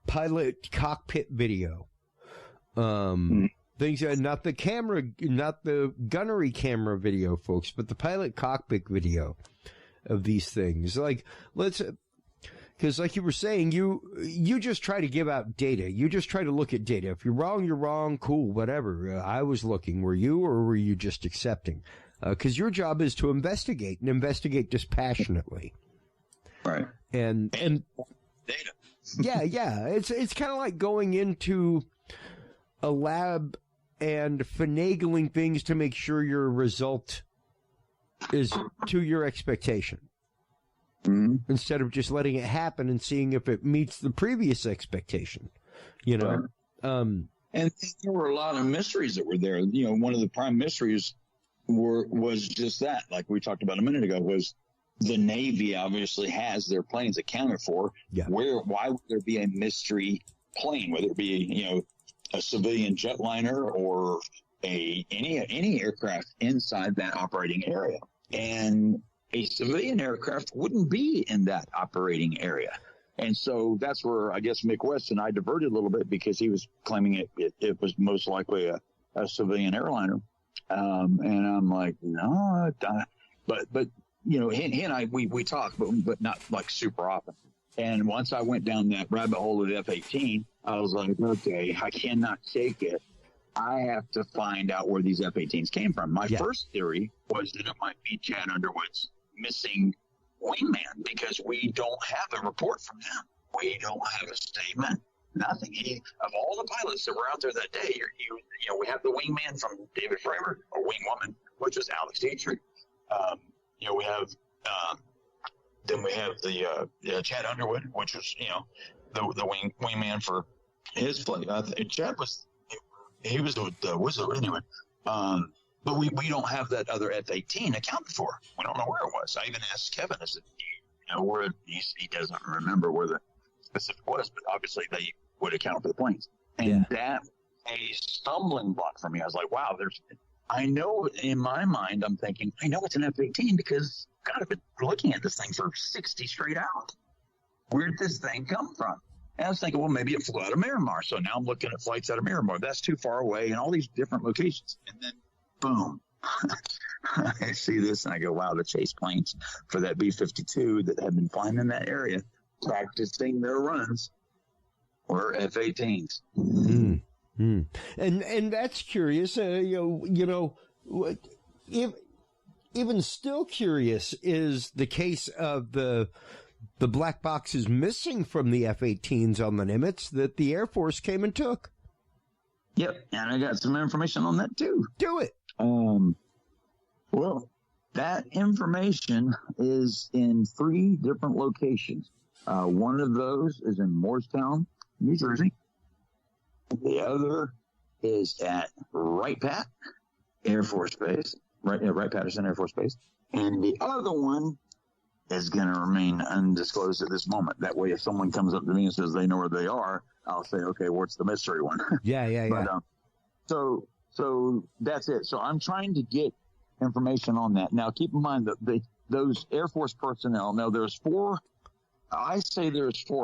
pilot cockpit video. Things not the gunnery camera video, folks, but the pilot cockpit video of these things. Because like you were saying, you just try to give out data. You just try to look at data. If you're wrong, you're wrong. Cool, whatever. I was looking. Were you, or were you just accepting? Because your job is to investigate, and investigate dispassionately. Right. And data. Yeah. It's kind of like going into a lab and finagling things to make sure your result is to your expectation. Mm-hmm. Instead of just letting it happen and seeing if it meets the previous expectation, you know? Right. And there were a lot of mysteries that were there. You know, one of the prime mysteries was just that, like we talked about a minute ago, was the Navy obviously has their planes accounted for. Yeah. Why would there be a mystery plane, whether it be, you know, a civilian jetliner or any aircraft inside that operating area? And a civilian aircraft wouldn't be in that operating area. And so that's where I guess Mick West and I diverted a little bit, because he was claiming it was most likely a civilian airliner. And I'm like, no, but you know, he and I, we talk, but not like super often. And once I went down that rabbit hole of the F-18, I was like, okay, I cannot take it. I have to find out where these F-18s came from. My first theory was that it might be Chad Underwood's missing wingman, because we don't have a report from him. We don't have a statement. Nothing. Of all the pilots that were out there that day, you know, we have the wingman from David Fravor, or wingwoman, which was Alex Dietrich. You know, we have then we have the Chad Underwood, which was, you know, the wingman for his play. Chad was the wizard anyway. But we don't have that other F-18 accounted for. We don't know where it was. I even asked Kevin, I said, you know, where he doesn't remember where the specific was, but obviously they would account for the planes. And that a stumbling block for me. I was like, wow, I know in my mind, I'm thinking, I know it's an F-18 because, God, I've been looking at this thing for 60 straight out. Where'd this thing come from? And I was thinking, well, maybe it flew out of Miramar. So now I'm looking at flights out of Miramar. That's too far away, and all these different locations. And then, boom, I see this, and I go, wow, the chase planes for that B-52 that had been flying in that area, practicing their runs, were F-18s. Mm-hmm. And that's curious. Even still curious is the case of the black boxes missing from the F-18s on the Nimitz that the Air Force came and took. Yep, and I got some information on that too. Do it. Well, that information is in 3 different locations. One of those is in Morristown, New Jersey. The other is at Wright-Patt Air Force Base, Wright-Patterson Air Force Base. And the other one is going to remain undisclosed at this moment. That way, if someone comes up to me and says they know where they are, I'll say, okay, what's the mystery one? Yeah. But, so that's it. So I'm trying to get information on that. Now, keep in mind that those Air Force personnel, now there's 4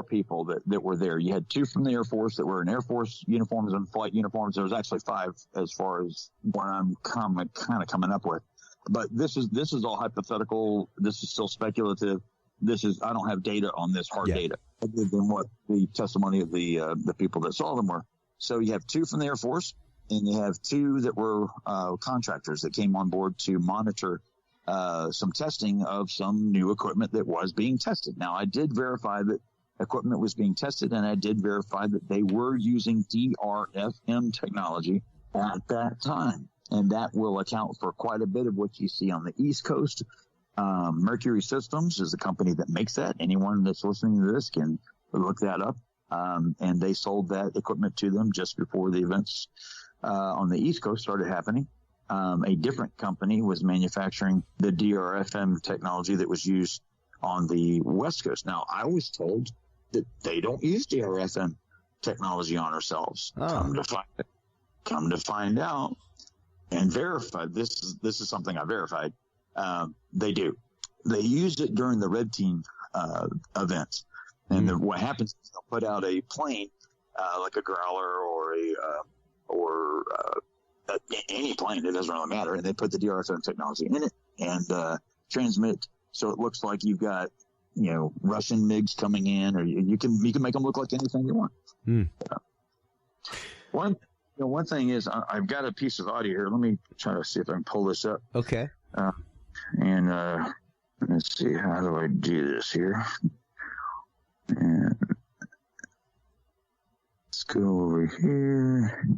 people that were there. You had 2 from the Air Force that were in Air Force uniforms and flight uniforms. There was actually 5 as far as what I'm kind of coming up with. But this is all hypothetical. This is still speculative. I don't have data on this, hard data, other than what the testimony of the people that saw them were. So you have 2 from the Air Force, and you have 2 that were contractors that came on board to monitor some testing of some new equipment that was being tested. Now, I did verify that equipment was being tested, and I did verify that they were using DRFM technology at that time. And that will account for quite a bit of what you see on the East Coast. Mercury Systems is the company that makes that. Anyone that's listening to this can look that up. And they sold that equipment to them just before the events on the East Coast started happening. A different company was manufacturing the DRFM technology that was used on the West Coast. Now, I was told that they don't use DRFM technology on ourselves. Oh. Come to find out and verify, this is something I verified. They do. They used it during the Red Team events. And what happens is they'll put out a plane, like a Growler or any plane, it doesn't really matter, and they put the DRFM technology in it and transmit, so it looks like you've got, Russian MiGs coming in, or you can make them look like anything you want. One thing is, I've got a piece of audio here. Let me try to see if I can pull this up. Okay. And let's see, how do I do this here? And go over here.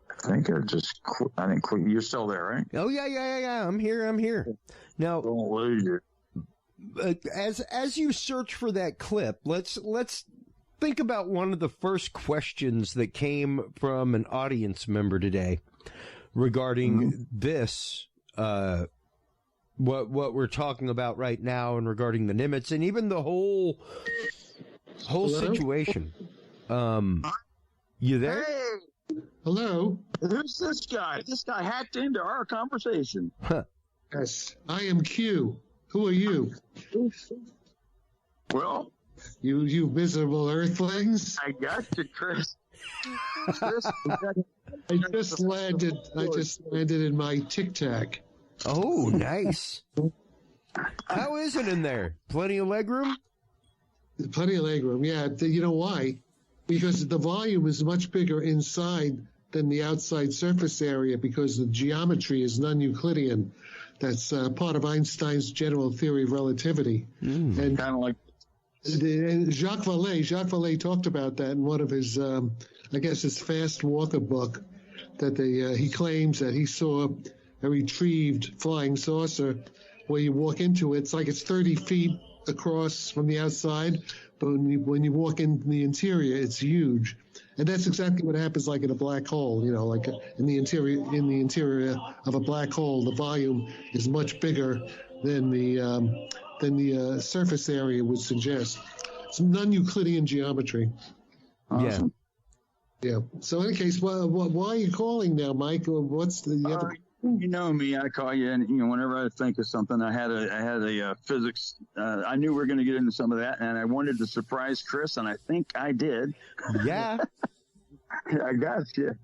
I think I didn't click. You're still there, right? Oh, yeah. I'm here. Now, don't lose it. As you search for that clip, let's think about one of the first questions that came from an audience member today regarding this, what we're talking about right now, and regarding the Nimitz, and even the whole situation. You there? Hey, Hello. who's this guy? This guy hacked into our conversation. Yes, I am Q. Who are you? Well, You miserable earthlings. I got you, Chris. I just landed in my Tic-Tac. Oh, nice. How is it in there? Plenty of legroom? Plenty of legroom. Yeah, you know why? Because the volume is much bigger inside than the outside surface area, because the geometry is non-Euclidean. That's part of Einstein's general theory of relativity. And Kind of like Jacques Vallée talked about that in one of his, I guess, his Fast Walker book, that he claims that he saw a retrieved flying saucer where you walk into it. It's like it's 30 feet across from the outside, but when you walk in the interior, it's huge. And that's exactly what happens like in a black hole, like in the interior of a black hole, the volume is much bigger than the surface area would suggest. It's non-Euclidean geometry. awesome. Yeah. So in any case, why are you calling now, Mike? Or what's the other? You know me, I call you, and whenever I think of something, I had a physics. I knew we were going to get into some of that, and I wanted to surprise Chris, and I think I did. Yeah. I got you.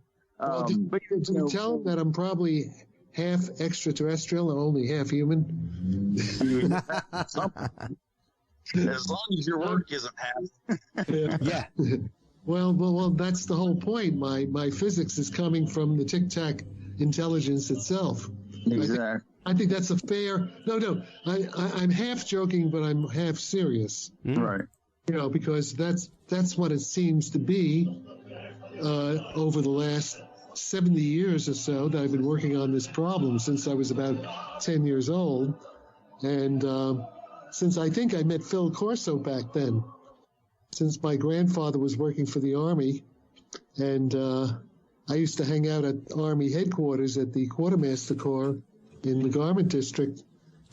Did you tell him that I'm probably half extraterrestrial and only half human? As long as your work isn't half. Yeah. Well, that's the whole point. My physics is coming from the Tic-Tac intelligence itself. Exactly. I think that's a fair. No. I'm half joking, but I'm half serious. Right. Because that's what it seems to be over the last 70 years or so that I've been working on this problem, since I was about 10 years old, and since I think I met Phil Corso back then, since my grandfather was working for the Army, and I used to hang out at Army headquarters at the Quartermaster Corps in the Garment District,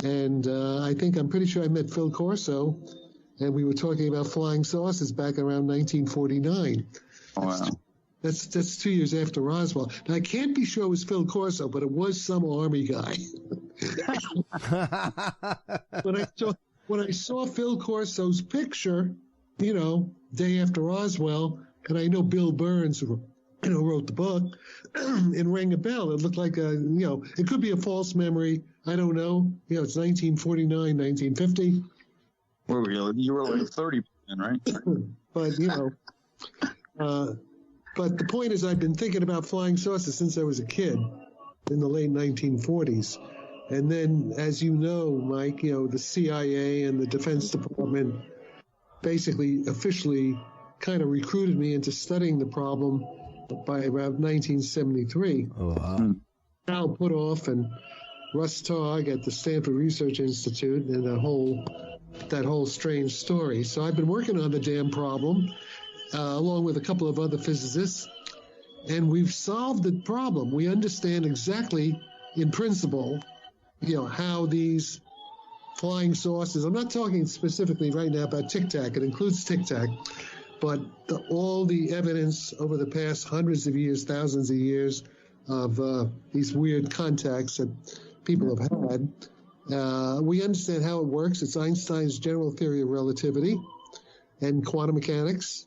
and I'm pretty sure I met Phil Corso, and we were talking about flying saucers back around 1949. Wow. That's 2 years after Roswell. Now, I can't be sure it was Phil Corso, but it was some Army guy. When I saw Phil Corso's picture, day after Roswell, and I know Bill Burns, wrote the book, and rang a bell. It looked like it could be a false memory. I don't know. It's 1949, 1950. Where were you? You were like 30 then, right? But, but the point is, I've been thinking about flying saucers since I was a kid in the late 1940s. And then, as you know, Mike, the CIA and the Defense Department basically officially kind of recruited me into studying the problem by around 1973. Al Puthoff and Russ Targ at the Stanford Research Institute, and that whole strange story. So I've been working on the damn problem, along with a couple of other physicists, and we've solved the problem. We understand exactly, in principle, how these flying saucers, I'm not talking specifically right now about Tic-Tac, it includes Tic-Tac, but all the evidence over the past hundreds of years, thousands of years of these weird contacts that people have had, we understand how it works. It's Einstein's general theory of relativity and quantum mechanics.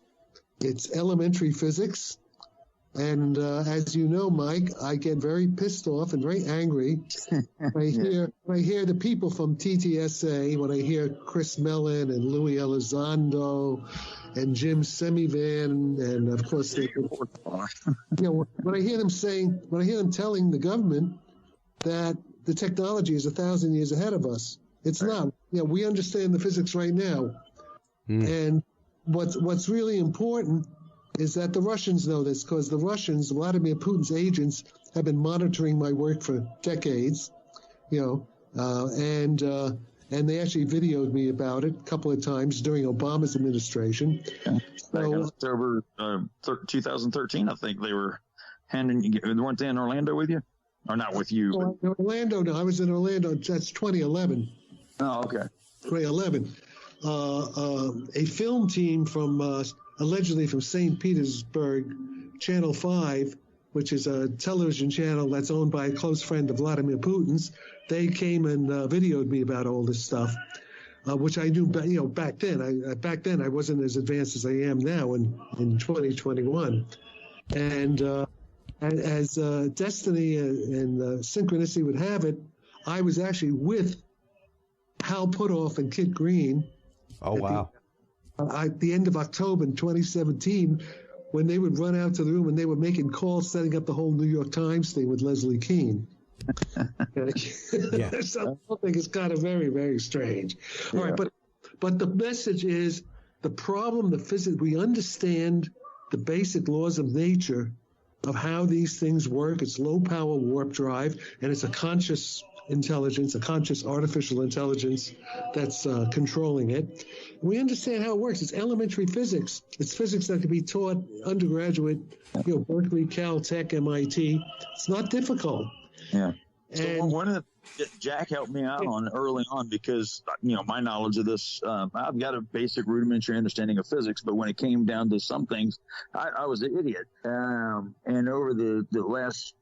It's elementary physics. And as you know, Mike, I get very pissed off and very angry when I hear the people from TTSA, when I hear Chris Mellon and Louis Elizondo and Jim Semivan, and of course, when I hear them telling the government that the technology is 1,000 years ahead of us. It's not. We understand the physics right now. And what's really important is that the Russians know this, because the Russians, Vladimir Putin's agents, have been monitoring my work for decades, and they actually videoed me about it a couple of times during Obama's administration. Okay. Back in October 2013, I think they were weren't they in Orlando with you? Or not with you? Orlando, no, I was in Orlando. That's 2011. Oh, okay. 2011. A film team from allegedly from St. Petersburg, Channel 5, which is a television channel that's owned by a close friend of Vladimir Putin's, they came and videoed me about all this stuff, which I knew, back then. Back then, I wasn't as advanced as I am now in 2021. And as destiny and synchronicity would have it, I was actually with Hal Puthoff and Kit Green. Oh, wow. At the end of October in 2017, when they would run out to the room and they were making calls, setting up the whole New York Times thing with Leslie Keane. Yeah. So I think it's kind of very, very strange. All right, but the message is the problem, the physics, we understand the basic laws of nature of how these things work. It's low power warp drive, and it's a conscious intelligence, a conscious artificial intelligence that's controlling it. We understand how it works. It's elementary physics. It's physics that can be taught undergraduate, Berkeley, Cal, Tech, MIT. It's not difficult. Yeah. So one of the Jack helped me out on early on because, my knowledge of this, I've got a basic rudimentary understanding of physics, but when it came down to some things, I was an idiot. And over the last,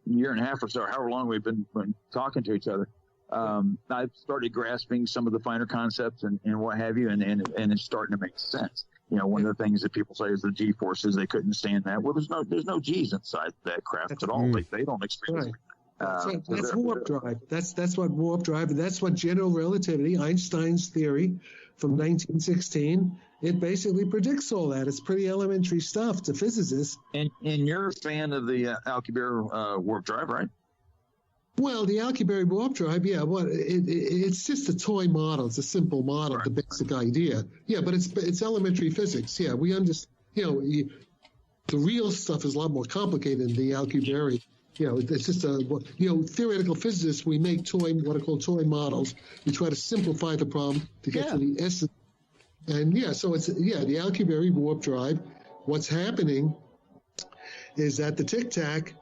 year and a half or so, however long we've been talking to each other, I've started grasping some of the finer concepts and what have you, and it's starting to make sense. One of the things that people say is the G forces, they couldn't stand that. Well, there's no G's inside that craft at all. They don't experience it. That's warp drive. That's what warp drive, and that's what general relativity, Einstein's theory from 1916, it basically predicts all that. It's pretty elementary stuff to physicists. And you're a fan of the Alcubierre warp drive, right? Well, the Alcubierre warp drive, it's just a toy model. It's a simple model, the basic idea. Yeah, but it's elementary physics. Yeah, we understand. The real stuff is a lot more complicated than the Alcubierre. It's just theoretical physicists, we make what are called toy models. We try to simplify the problem to get to the essence. And so it's, the Alcubierre warp drive, what's happening is that the Tic-Tac,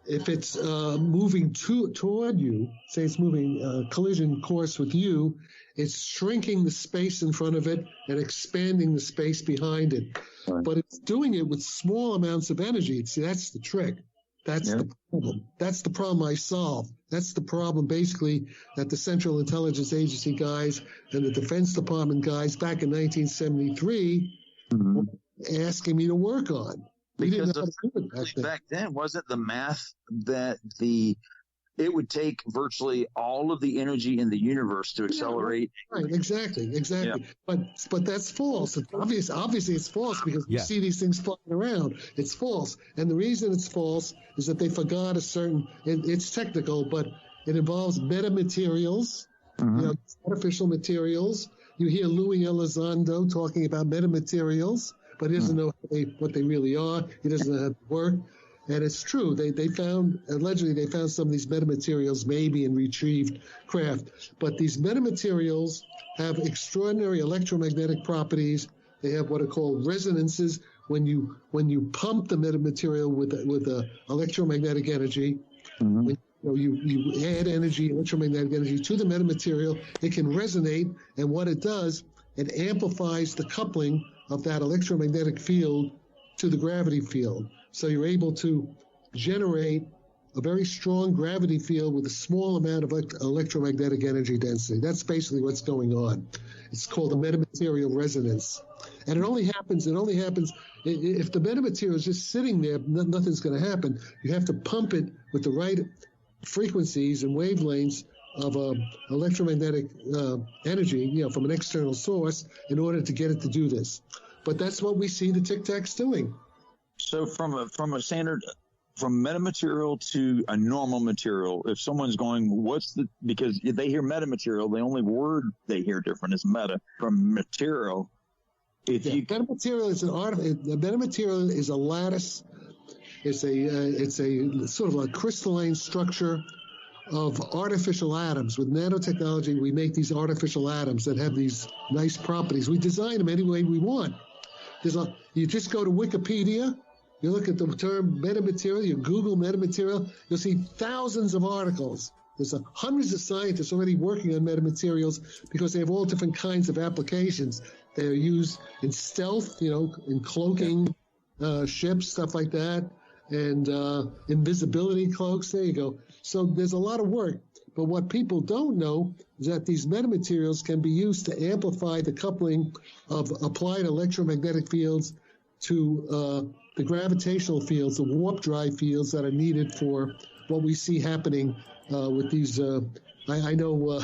if it's moving toward you, say it's moving collision course with you, it's shrinking the space in front of it and expanding the space behind it. Right. But it's doing it with small amounts of energy. See, that's the trick. That's the problem. That's the problem I solved. That's the problem, basically, that the Central Intelligence Agency guys and the Defense Department guys back in 1973 were asking me to work on. Because back then, wasn't the math that it would take virtually all of the energy in the universe to accelerate? Right, exactly. Yeah. But that's false. Obviously, it's false because we see these things flying around. It's false. And the reason it's false is that they forgot it's technical, but it involves metamaterials, artificial materials. You hear Louis Elizondo talking about metamaterials, but he doesn't know what they really are. He doesn't know how to work. And it's true. Allegedly they found some of these metamaterials maybe in retrieved craft. But these metamaterials have extraordinary electromagnetic properties. They have what are called resonances. When you pump the metamaterial with electromagnetic energy, when you add electromagnetic energy to the metamaterial, it can resonate. And what it does, it amplifies the coupling of that electromagnetic field to the gravity field. So you're able to generate a very strong gravity field with a small amount of electromagnetic energy density. That's basically what's going on. It's called a metamaterial resonance. And it only happens if the metamaterial is just sitting there, nothing's going to happen. You have to pump it with the right frequencies and wavelengths of electromagnetic energy, from an external source in order to get it to do this. But that's what we see the Tic-Tacs doing. So from a standard, from metamaterial to a normal material, if someone's going, because if they hear metamaterial, the only word they hear different is meta. From material, Metamaterial is metamaterial is a lattice. It's a sort of a crystalline structure of artificial atoms. With nanotechnology, we make these artificial atoms that have these nice properties. We design them any way we want. You just go to Wikipedia, you look at the term metamaterial, you Google metamaterial, you'll see thousands of articles. There's hundreds of scientists already working on metamaterials because they have all different kinds of applications. They're used in stealth, in cloaking ships, stuff like that, and invisibility cloaks. There you go. So there's a lot of work. But what people don't know is that these metamaterials can be used to amplify the coupling of applied electromagnetic fields to the gravitational fields, the warp drive fields that are needed for what we see happening with these. I know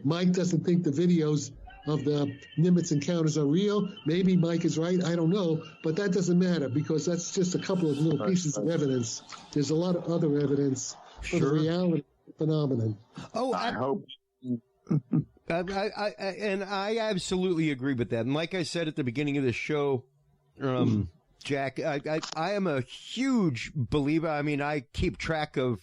Mike doesn't think the videos of the Nimitz encounters are real. Maybe Mike is right. I don't know. But that doesn't matter because that's just a couple of little pieces of evidence. There's a lot of other evidence for the reality phenomenon. Oh, I hope. I absolutely agree with that. And like I said at the beginning of the show, Jack, I am a huge believer. I mean, I keep track of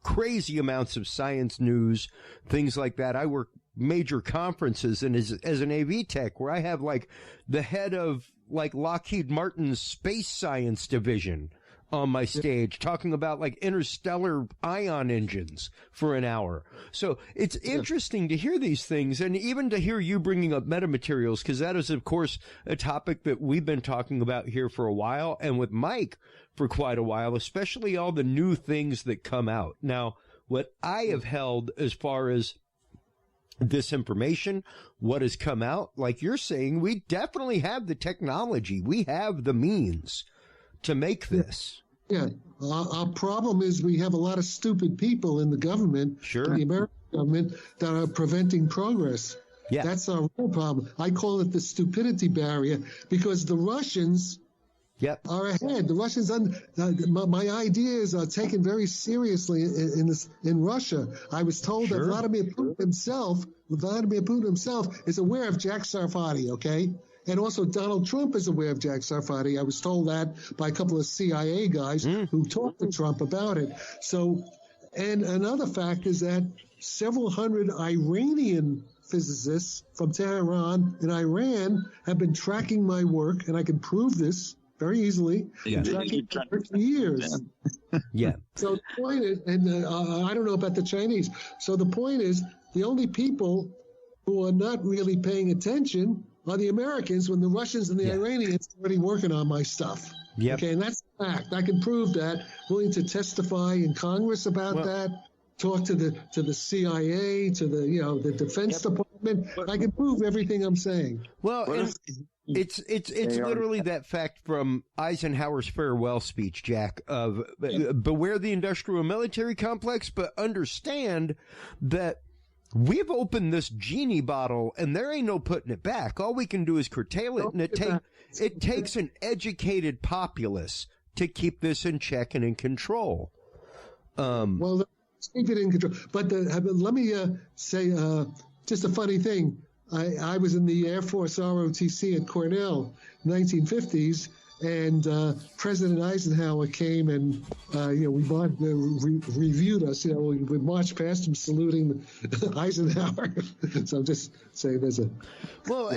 crazy amounts of science news, things like that. I work major conferences and as an AV tech where I have like the head of like Lockheed Martin's space science division on my stage talking about like interstellar ion engines for an hour. So it's interesting to hear these things and even to hear you bringing up metamaterials, because that is, of course, a topic that we've been talking about here for a while and with Mike for quite a while, especially all the new things that come out. Now, what I have held as far as this information, what has come out, like you're saying, we definitely have the technology. We have the means to make this. Yeah. Our problem is we have a lot of stupid people in the government, in the American government, that are preventing progress. Yeah. That's our real problem. I call it the stupidity barrier because the Russians are ahead. The Russians, my ideas are taken very seriously in Russia. I was told that Vladimir Putin himself is aware of Jack Safferati, okay? And also Donald Trump is aware of Jack Safferati. I was told that by a couple of CIA guys who talked to Trump about it. So, and another fact is that several hundred Iranian physicists from Tehran and Iran have been tracking my work, and I can prove this very easily. Tracking my work for years. So the point is, and I don't know about the Chinese. So the point is, the only people who are not really paying attention are the Americans when the Russians and the Iranians are already working on my stuff. Okay, and that's a fact. I can prove that. Willing to testify in Congress about that. Talk to the CIA, to the Defense Department. I can prove everything I'm saying. Well, it's literally that fact from Eisenhower's farewell speech, Jack, of beware the industrial military complex, but understand that we've opened this genie bottle and there ain't no putting it back. All we can do is curtail it, and it takes an educated populace to keep this in check and in control. Well, keep it in control. But let me say just a funny thing. I was in the Air Force ROTC at Cornell in the 1950s, and President Eisenhower came and, we reviewed us. We marched past him saluting Eisenhower. So I'm just saying there's a... Well,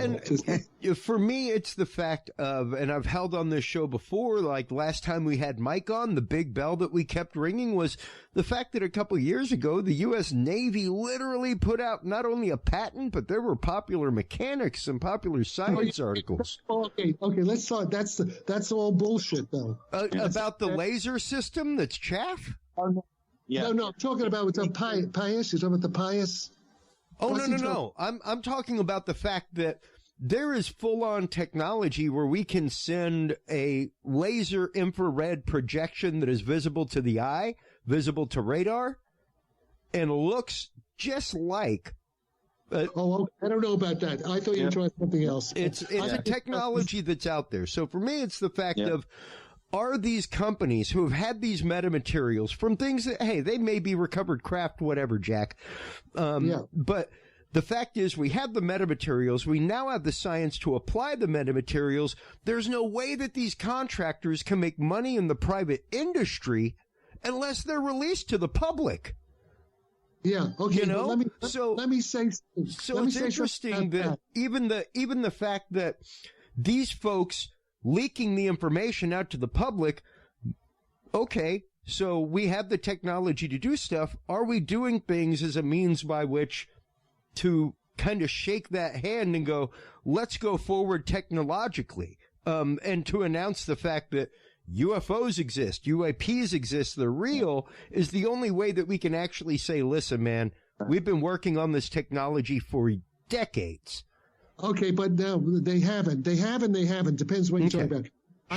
for me, it's the fact of, and I've held on this show before, like last time we had Mike on, the big bell that we kept ringing was the fact that a couple of years ago, the U.S. Navy literally put out not only a patent, but there were popular mechanics and popular science articles. Okay, let's talk. That's all bullshit, though. About the laser system that's chaff? No, I'm talking about what's on Pius. You're talking about the Pius? Oh, no. I'm talking about the fact that there is full-on technology where we can send a laser infrared projection that is visible to the eye, visible to radar, and looks just like... I don't know about that. I thought you were trying something else. It's a technology that's out there. So for me, it's the fact of, are these companies who have had these metamaterials from things that, hey, they may be recovered craft, whatever, Jack. But The fact is, we have the metamaterials. We now have the science to apply the metamaterials. There's no way that these contractors can make money in the private industry unless they're released to the public. Yeah. Okay. You know? Let me say. So it's interesting that even the fact that these folks leaking the information out to the public. Okay, so we have the technology to do stuff. Are we doing things as a means by which to kind of shake that hand and go, let's go forward technologically, and to announce the fact that UFOs exist, UAPs exist, they're real, is the only way that we can actually say, listen, man, we've been working on this technology for decades. Okay, but now they haven't. They haven't. Depends what you're talking about.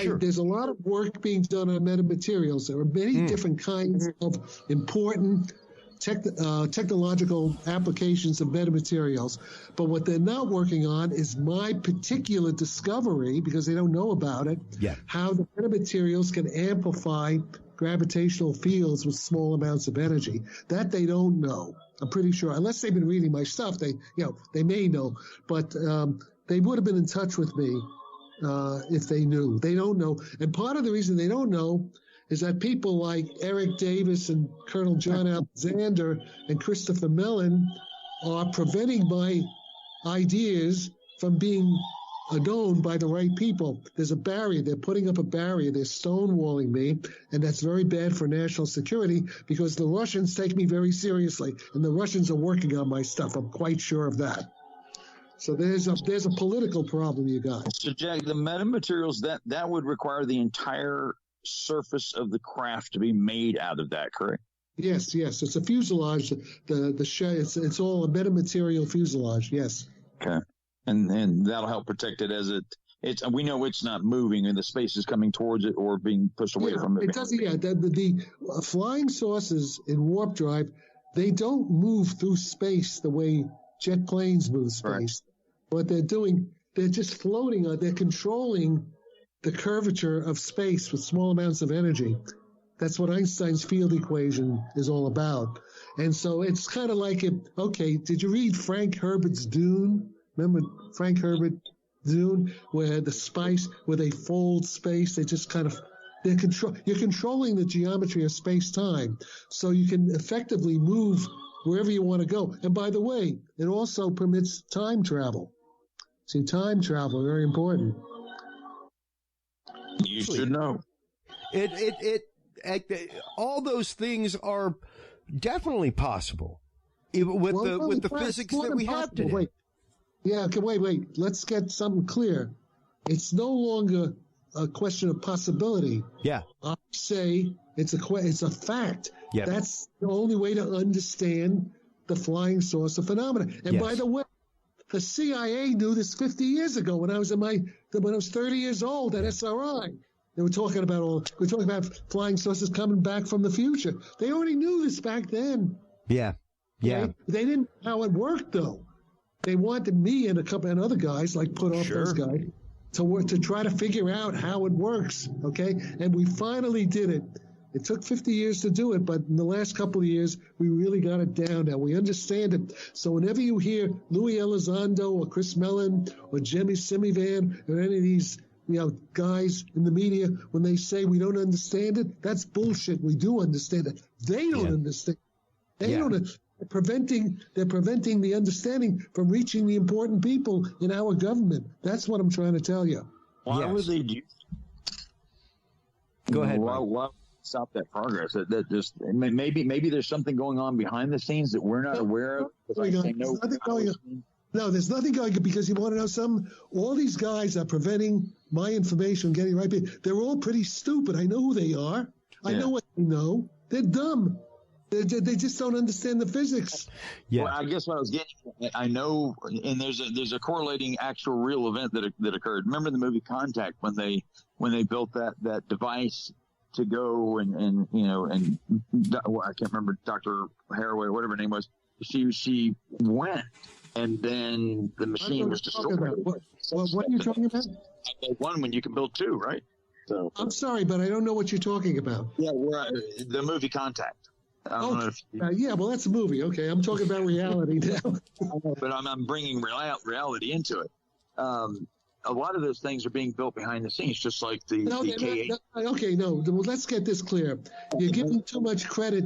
Sure. There's a lot of work being done on metamaterials. There are many different kinds of important technological applications of metamaterials. But what they're not working on is my particular discovery, because they don't know about it, how the metamaterials can amplify gravitational fields with small amounts of energy. That they don't know. I'm pretty sure, unless they've been reading my stuff, they may know. But they would have been in touch with me if they knew. They don't know. And part of the reason they don't know is that people like Eric Davis and Colonel John Alexander and Christopher Mellon are preventing my ideas from being known by the right people. There's a barrier. They're putting up a barrier. They're stonewalling me, and that's very bad for national security because the Russians take me very seriously, and the Russians are working on my stuff. I'm quite sure of that. So there's a political problem, you guys. So, Jack, the metamaterials, that would require the entire surface of the craft to be made out of that, correct? Yes. It's a fuselage. The shell. It's all a metamaterial fuselage. Yes. Okay. And that'll help protect it as it's. We know it's not moving, and the space is coming towards it or being pushed away from it. It doesn't. Yeah. The flying saucers in warp drive, they don't move through space the way jet planes move space. Right. What they're doing, they're just floating. They're controlling the curvature of space with small amounts of energy. That's what Einstein's field equation is all about. And so it's kind of like okay, did you read Frank Herbert's Dune? Remember Frank Herbert Dune, where they fold space, they just kind of, you're controlling the geometry of space-time, so you can effectively move wherever you want to go. And by the way, it also permits time travel. See, time travel, very important. You should know. All those things are definitely possible with the physics that we have today. Wait. Yeah, okay, wait. Let's get something clear. It's no longer a question of possibility. Yeah. I say it's a fact. Yeah. That's the only way to understand the flying saucer phenomenon. And by the way, the CIA knew this 50 years ago when I was 30 years old at SRI. They were talking about flying saucers coming back from the future. They already knew this back then. Yeah. Yeah. Right? They didn't know how it worked though. They wanted me and a couple and other guys, like put off those guys, to try to figure out how it works, okay? And we finally did it. It took 50 years to do it, but in the last couple of years, we really got it down now. We understand it. So whenever you hear Louis Elizondo or Chris Mellon or Jimmy Simivan or any of these guys in the media, when they say we don't understand it, that's bullshit. We do understand it. They don't understand. They don't. They're preventing the understanding from reaching the important people in our government. That's what I'm trying to tell you. Why would they do? Go ahead. Why stop that progress? That just maybe there's something going on behind the scenes that we're not aware of. No, there's nothing going on, because you want to know something? All these guys are preventing my information from getting right. They're all pretty stupid. I know who they are. I know what they know. They're dumb. They just don't understand the physics. Yeah. Well, I guess what I was getting, I know, and there's a correlating actual real event that occurred. Remember the movie Contact when they built that device to go and I can't remember, Dr. Haraway, whatever her name was. She went, and then the machine was destroyed. What are you talking about? One when you can build two, right? So I'm sorry, but I don't know what you're talking about. Yeah, the movie Contact. Yeah, well, that's a movie. Okay, I'm talking about reality now. But I'm bringing reality into it. A lot of those things are being built behind the scenes, just like the K8. Well, let's get this clear. You're giving too much credit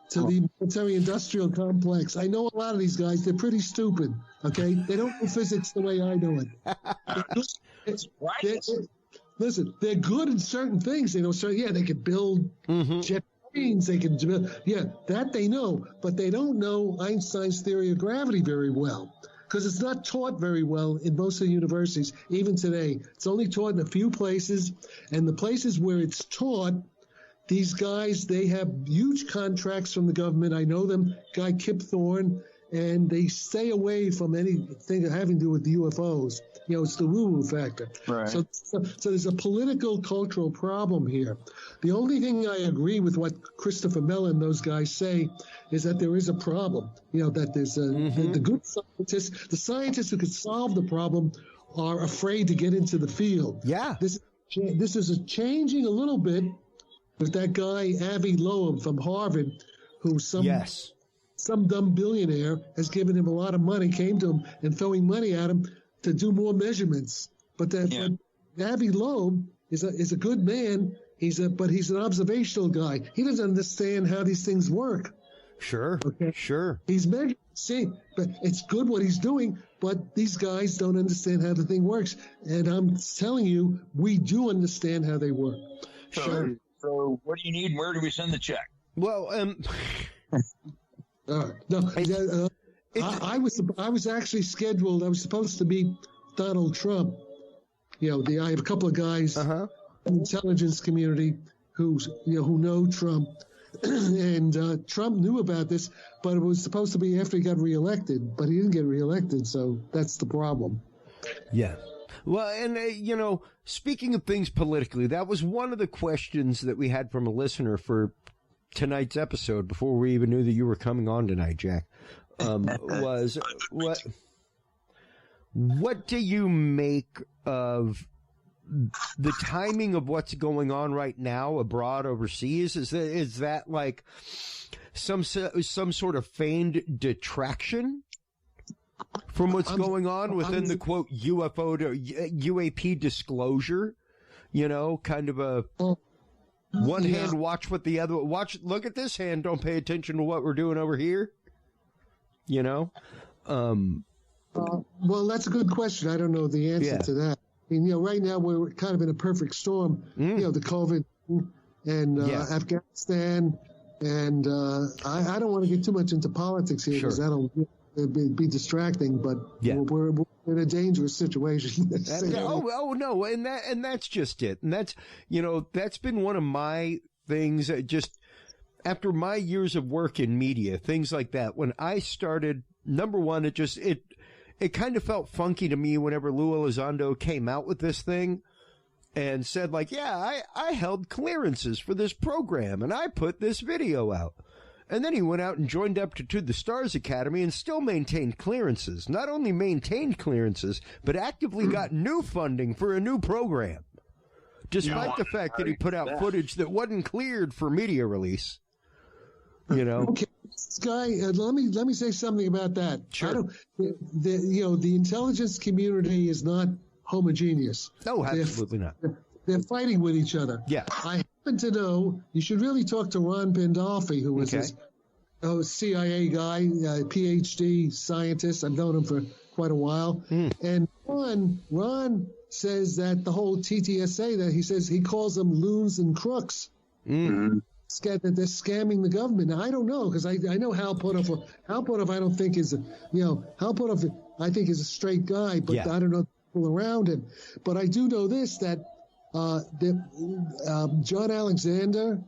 to the military-industrial complex. I know a lot of these guys. They're pretty stupid, okay? They don't do physics the way I know it. Listen, they're good in certain things. They could build jet planes. They can that they know. But they don't know Einstein's theory of gravity very well, because it's not taught very well in most of the universities, even today. It's only taught in a few places, and the places where it's taught, these guys, they have huge contracts from the government. I know them, guy Kip Thorne, and they stay away from anything having to do with the UFOs. It's the woo-woo factor. Right. So there's a political, cultural problem here. The only thing I agree with what Christopher Mellon, those guys say, is that there is a problem. That there's the good scientists, the scientists who could solve the problem are afraid to get into the field. Yeah. This is changing a little bit with that guy, Avi Loeb from Harvard, who some dumb billionaire has given him a lot of money, came to him and throwing money at him to do more measurements. But Avi Loeb is a good man. But he's an observational guy. He doesn't understand how these things work. Sure. Okay. Sure. He's measuring, but it's good what he's doing. But these guys don't understand how the thing works. And I'm telling you, we do understand how they work. Sure. So what do you need? Where do we send the check? Well, I was actually scheduled. I was supposed to meet Donald Trump. I have a couple of guys in the intelligence community who know Trump, and Trump knew about this, but it was supposed to be after he got reelected, but he didn't get reelected, so that's the problem. Yeah. Well, and, speaking of things politically, that was one of the questions that we had from a listener for tonight's episode before we even knew that you were coming on tonight, Jack, was what do you make of the timing of what's going on right now abroad overseas? Is that like some sort of feigned detraction from what's going on within the quote UFO to UAP disclosure? Kind of a one hand watch what the other look at this hand, don't pay attention to what we're doing over here. Well, that's a good question. I don't know the answer to that. Right now we're kind of in a perfect storm. The COVID and Afghanistan, and I don't want to get too much into politics here because that'll be distracting. But we're in a dangerous situation. No, and that's just it. And that's that's been one of my things. Just after my years of work in media, things like that. When I started, number one, it kind of felt funky to me whenever Lou Elizondo came out with this thing and said, like, I held clearances for this program and I put this video out. And then he went out and joined up to the Stars Academy and still maintained clearances. Not only maintained clearances, but actively got new funding for a new program, despite the fact that he put out footage that wasn't cleared for media release. Okay, this guy. Let me say something about that. Sure. The intelligence community is not homogeneous. No, absolutely not. They're fighting with each other. Yeah. I happen to know. You should really talk to Ron Pandolfi, who was a CIA guy, PhD scientist. I've known him for quite a while. And Ron says that the whole TTSA, that he calls them loons and crooks. That they're scamming the government. Now, I don't know, because I know Hal Puthoff. Hal Puthoff, I don't think is Hal Puthoff, I think is a straight guy, but I don't know people around him. But I do know this, that John Alexander,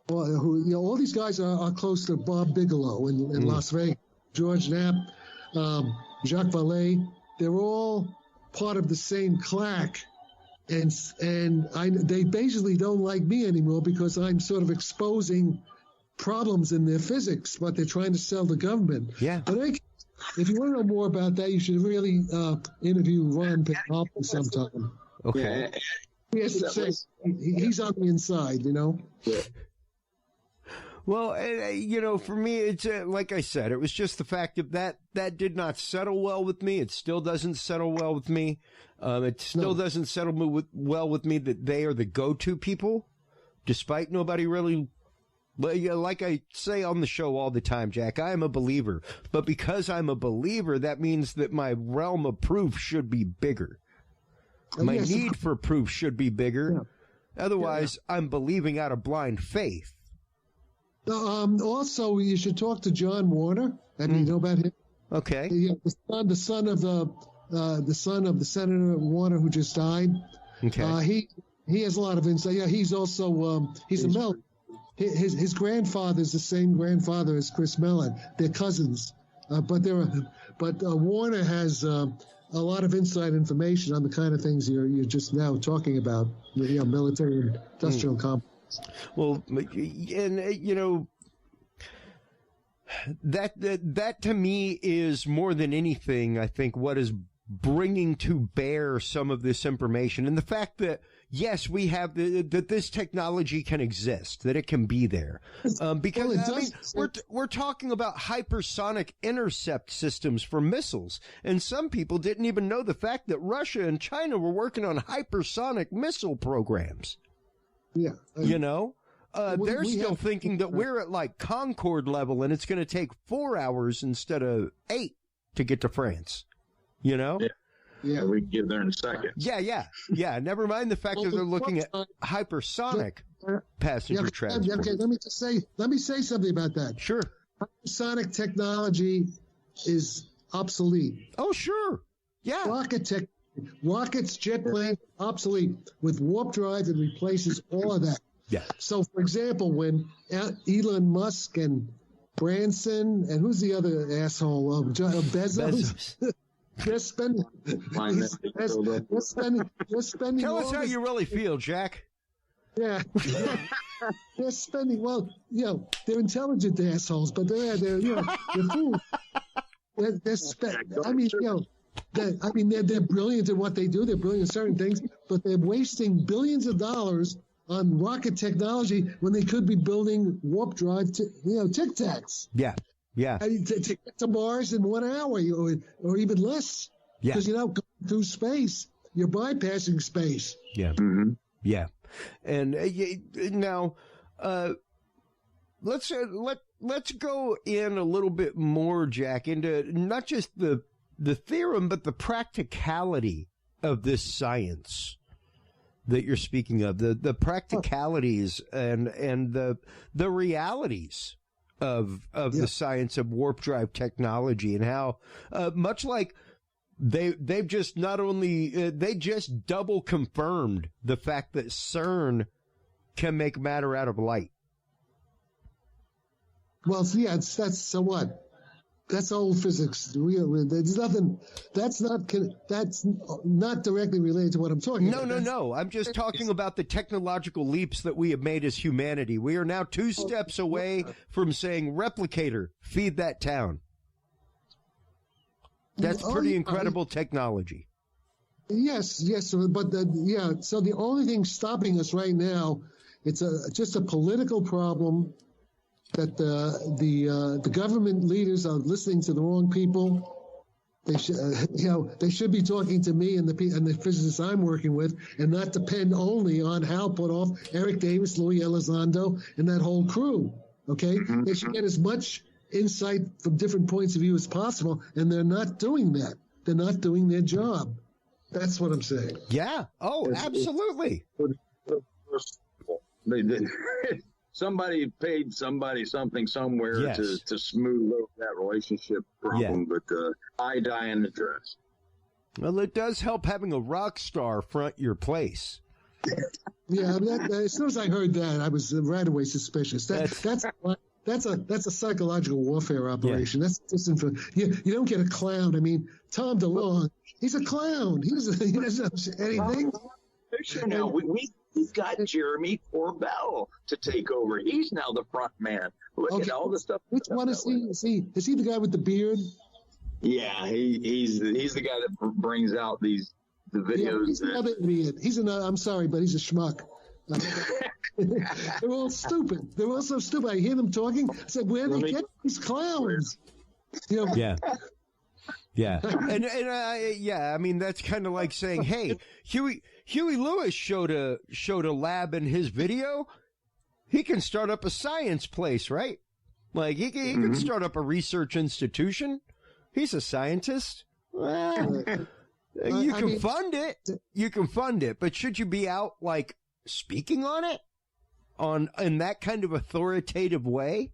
who all these guys are close to Bob Bigelow in Las Vegas, George Knapp, Jacques Vallée. They're all part of the same claque. And they basically don't like me anymore because I'm sort of exposing problems in their physics, what they're trying to sell the government. Yeah. But if you want to know more about that, you should really interview Ron Pandolfi sometime. Okay. He has to say, he's on the inside, Yeah. Well, for me, it's like I said, it was just the fact that did not settle well with me. It still doesn't settle well with me. It still doesn't settle well with me that they are the go-to people, despite nobody really. Like I say on the show all the time, Jack, I am a believer. But because I'm a believer, that means that my realm of proof should be bigger. My need for proof should be bigger. Yeah. Otherwise, I'm believing out of blind faith. Also, you should talk to John Warner. You know about him? Okay. The son of the Senator Warner who just died. Okay. He has a lot of insight. Yeah, he's also he's a Mellon. His grandfather is the same grandfather as Chris Mellon. They're cousins, but Warner has a lot of inside information on the kind of things you're just now talking about. Military and industrial complex. Well, and that to me is more than anything, I think, what is bringing to bear some of this information, and the fact that yes, we have that this technology can exist, that it can be there, because we're talking about hypersonic intercept systems for missiles, and some people didn't even know the fact that Russia and China were working on hypersonic missile programs. Yeah, they're still thinking that we're at like Concorde level, and it's going to take 4 hours instead of 8 to get to France. Yeah, we can get there in a second. Yeah. Never mind the fact that they're looking at hypersonic passenger transport. Okay, let me say something about that. Sure. Hypersonic technology is obsolete. Oh, sure. Yeah. Rockets, jet planes, obsolete. With warp drive, it replaces all of that. Yeah. So, for example, when Elon Musk and Branson and who's the other asshole? Bezos. They're spending. Tell us how you really feel, Jack. Yeah, they're spending. Well, they're intelligent assholes, but they're fools. They're brilliant in what they do. They're brilliant in certain things, but they're wasting billions of dollars on rocket technology when they could be building warp drive, Tic-Tacs. Yeah. Yeah. To get to Mars in 1 hour or even less. Yeah. Because, going through space, you're bypassing space. Yeah. Mm-hmm. Yeah. And now, let's go in a little bit more, Jack, into not just the theorem, but the practicality of this science that you're speaking of, the practicalities and the realities of the science of warp drive technology, and how much like they've just not only they just double confirmed the fact that CERN can make matter out of light. Well, that's so what? That's old physics. There's nothing. That's not directly related to what I'm talking about. No. I'm just talking about the technological leaps that we have made as humanity. We are now 2 steps away from saying, replicator, feed that town. That's pretty incredible technology. Yes, but so the only thing stopping us right now, it's just a political problem. That the government leaders are listening to the wrong people. They should be talking to me and the physicists I'm working with, and not depend only on Hal Puthoff, Eric Davis, Louis Elizondo, and that whole crew. Okay, they should get as much insight from different points of view as possible, and they're not doing that. They're not doing their job. That's what I'm saying. Yeah. Oh, absolutely. Somebody paid somebody something somewhere to smooth over that relationship problem, but I die in the dress. Well, it does help having a rock star front your place. Yeah, as soon as I heard that, I was right away suspicious. That's a psychological warfare operation. Yeah. That's just you don't get a clown. I mean, Tom DeLonge, he's a clown. He doesn't say anything. Now we've got Jeremy Corbell to take over. He's now the front man. Look at all the stuff. Which one is he? Is he the guy with the beard? Yeah, he's the guy that brings out the videos. He's another idiot. I'm sorry, but he's a schmuck. They're all stupid. They're all so stupid. I hear them talking. I said, where do they get these clowns? You know? Yeah. Yeah. And I mean, that's kind of like saying, hey, Huey Lewis showed a lab in his video. He can start up a science place, right? Like, he can start up a research institution. He's a scientist. Well, you can fund it. You can fund it. But should you be out, like, speaking on it? In that kind of authoritative way?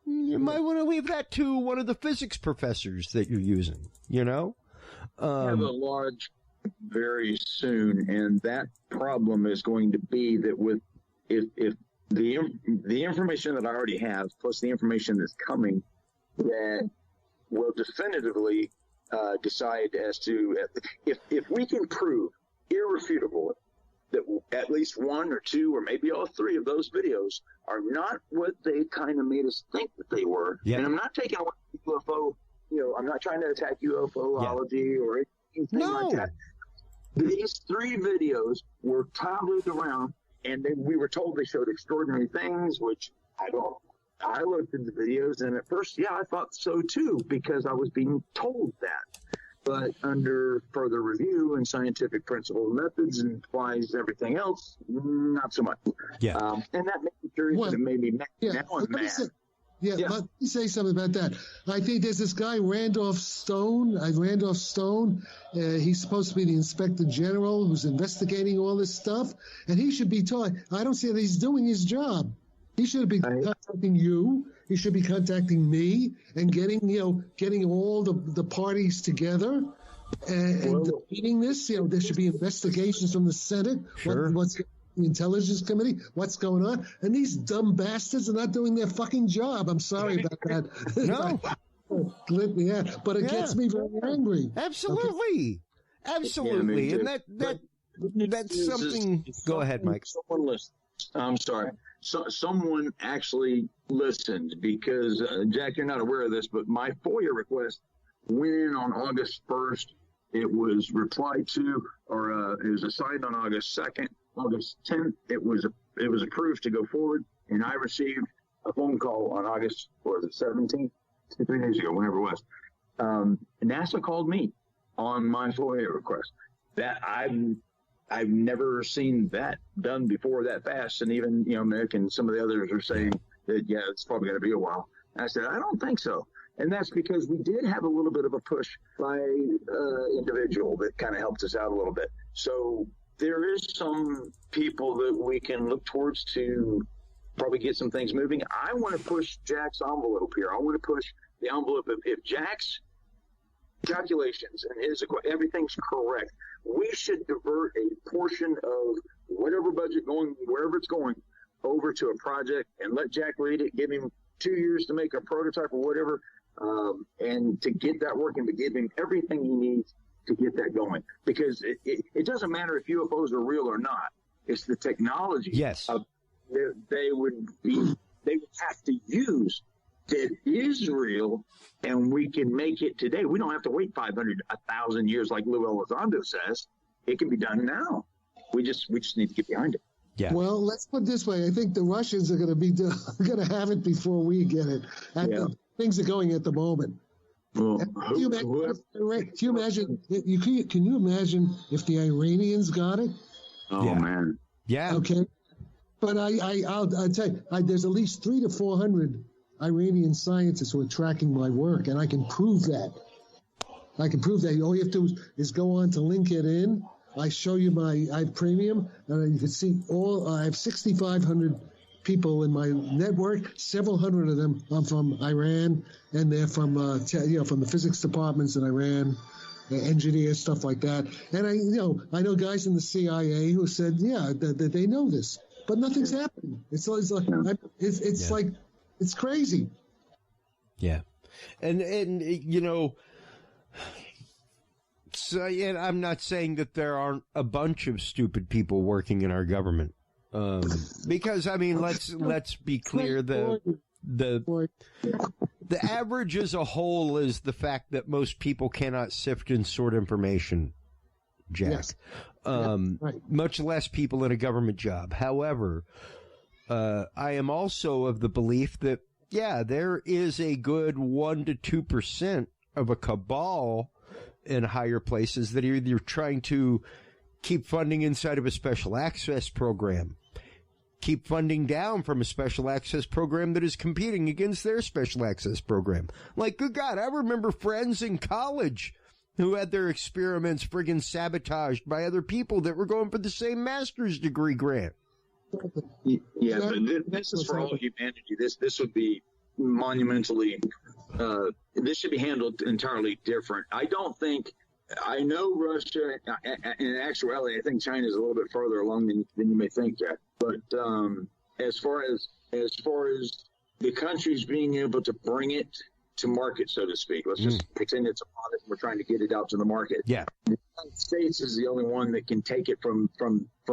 You might want to leave that to one of the physics professors that you're using, you know? I have a large very soon, and that problem is going to be that with if the information that I already have, plus the information that's coming, that will definitively decide as to if we can prove irrefutable that at least one or two or maybe all three of those videos are not what they kind of made us think that they were. Yeah. And I'm not taking away UFO, I'm not trying to attack UFOlogy or anything like that. These three videos were touted around, and then we were told they showed extraordinary things, which I looked into videos, and at first, I thought so too, because I was being told that. But under further review and scientific principle methods and applies everything else, not so much. Yeah. And that made me curious, and it made me mad. Now I'm mad. Let me say something about that. I think there's this guy, Randolph Stone. He's supposed to be the Inspector General who's investigating all this stuff, and he should be taught. I don't see that he's doing his job. He should be contacting you. He should be contacting me and getting all the parties together and debating this. There should be investigations from the Senate. Sure. What's the Intelligence Committee? What's going on? And these dumb bastards are not doing their fucking job. I'm sorry about that. No. But it gets me very angry. Absolutely. Okay. Absolutely. Yeah, and that's something. Go ahead, Mike. Someone listens. I'm sorry. So someone actually listened because, Jack, you're not aware of this, but my FOIA request went in on August 1st. It was replied to, or it was assigned on August 2nd. August 10th, it was approved to go forward, and I received a phone call on August, 17th, 3 days ago, whenever it was. NASA called me on my FOIA request. That I've never seen that done before that fast. And even, Mick and some of the others are saying that, it's probably going to be a while. And I said, I don't think so. And that's because we did have a little bit of a push by individual that kind of helped us out a little bit. So there is some people that we can look towards to probably get some things moving. I want to push Jack's envelope here. I want to push the envelope. If Jack's calculations and everything's correct, we should divert a portion of whatever budget going, wherever it's going, over to a project and let Jack read it, give him 2 years to make a prototype or whatever, and to get that working, to give him everything he needs to get that going. Because it doesn't matter if UFOs are real or not. It's the technology. Yes. They would have to use that is real, and we can make it today. We don't have to wait 500, 1,000 years like Lou Elizondo says. It can be done now. We just need to get behind it. Yeah. Well, let's put it this way. I think the Russians are going to have it before we get it. Things are going at the moment. Well, can you imagine if the Iranians got it? Oh, man. Yeah. Okay. But I'll tell you, there's at least 300 to 400 Iranian scientists who are tracking my work, and I can prove that. All you have to do is go on to LinkedIn. I show you I have premium, and you can see I have 6,500 people in my network. Several hundred of them are from Iran, and they're from from the physics departments in Iran, engineers, stuff like that. And I know guys in the CIA who said, that they know this, but nothing's happening. It's like it's crazy. Yeah, and so I'm not saying that there aren't a bunch of stupid people working in our government, because let's be clear, the average as a whole is the fact that most people cannot sift and sort information Jack. Yes. Right. Much less people in a government job. However, I am also of the belief that, there is a good 1 to 2% of a cabal in higher places that are either trying to keep funding inside of a special access program, keep funding down from a special access program that is competing against their special access program. Like, good God, I remember friends in college who had their experiments friggin' sabotaged by other people that were going for the same master's degree grant. Yeah, but this is for all humanity. This would be monumentally, this should be handled entirely different. I know Russia, in actuality, I think China is a little bit further along than you may think, Jack. But as far as the countries being able to bring it to market, so to speak, let's just pretend it's a product. We're trying to get it out to the market. Yeah, the United States is the only one that can take it from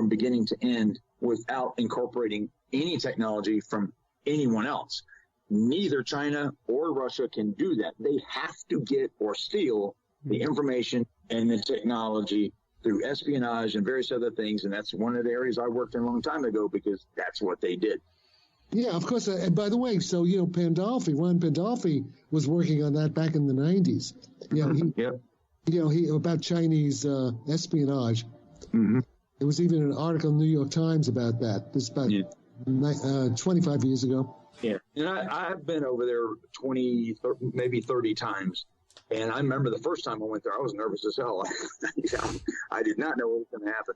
beginning to end without incorporating any technology from anyone else. Neither China or Russia can do that. They have to get or steal the information and the technology through espionage and various other things. And that's one of the areas I worked in a long time ago because that's what they did. Yeah, of course. And by the way, so, Ron Pandolfi was working on that back in the 90s. He about Chinese espionage. Mm-hmm. There was even an article in the New York Times about that. This about 25 years ago. Yeah, and I've been over there 20, maybe 30 times. And I remember the first time I went there, I was nervous as hell. I did not know what was going to happen.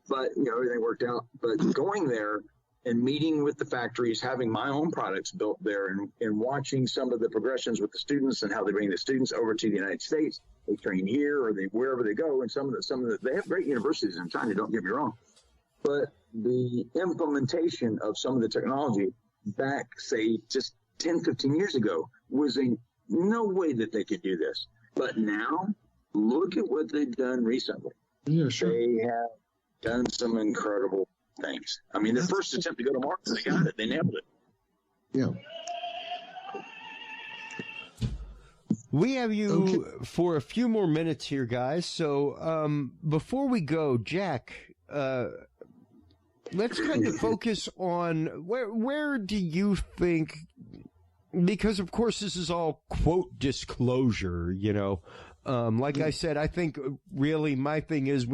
But, everything worked out. But going there and meeting with the factories, having my own products built there and watching some of the progressions with the students and how they bring the students over to the United States. They train here or wherever they go. And some of the they have great universities in China, don't get me wrong. But the implementation of some of the technology back, say, just 10, 15 years ago was no way that they could do this. But now, look at what they've done recently. Yeah, sure. They have done some incredible things. I mean, their first attempt to go to market, they got it. They nailed it. Yeah. We have you for a few more minutes here, guys. So before we go, Jack, let's kind of focus on where do you think, because of course this is all quote disclosure, like I said, I think really my thing is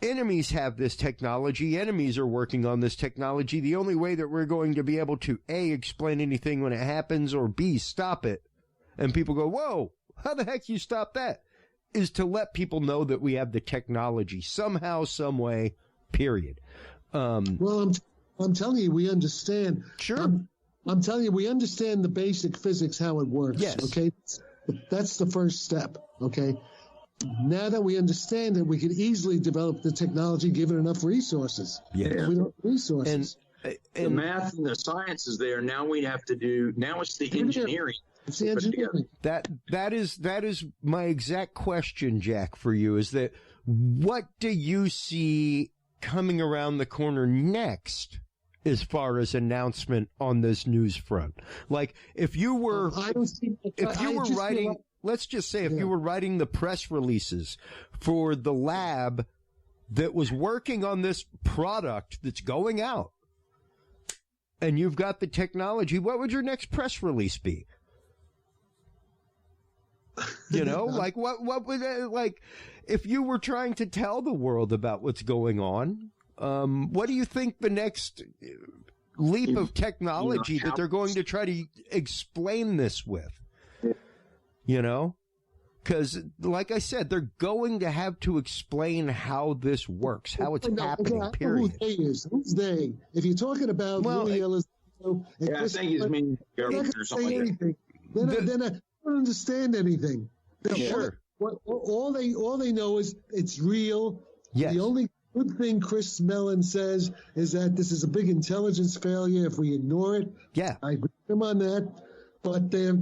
enemies have this technology. Enemies are working on this technology. The only way that we're going to be able to A, explain anything when it happens, or B, stop it, and people go, whoa, how the heck you stop that, is to let people know that we have the technology somehow, some way, period. Well, I'm telling you, we understand. Sure. I'm telling you, we understand the basic physics, how it works. Yes. Okay. That's the first step. Okay. Now that we understand it, we can easily develop the technology given enough resources. Yeah. We don't have resources. And the math and the science is there. Now it's the engineering. It's the engineering. That is my exact question, Jack, for you, is that what do you see coming around the corner next as far as announcement on this news front? Like, if you were writing, let's just say, if you were writing the press releases for the lab that was working on this product that's going out, and you've got the technology, what would your next press release be? Like what would like if you were trying to tell the world about what's going on? What do you think the next leap of technology that they're going to try to explain this with? Because, like I said, they're going to have to explain how this works, how it's happening, period. Who's they? If you're talking about Louis Elizondo, I think he's mean government or something like that. Then I don't understand anything. Sure. All they know is it's real. Yes. The only good thing Chris Mellon says is that this is a big intelligence failure if we ignore it. Yeah. I agree with them on that. But they're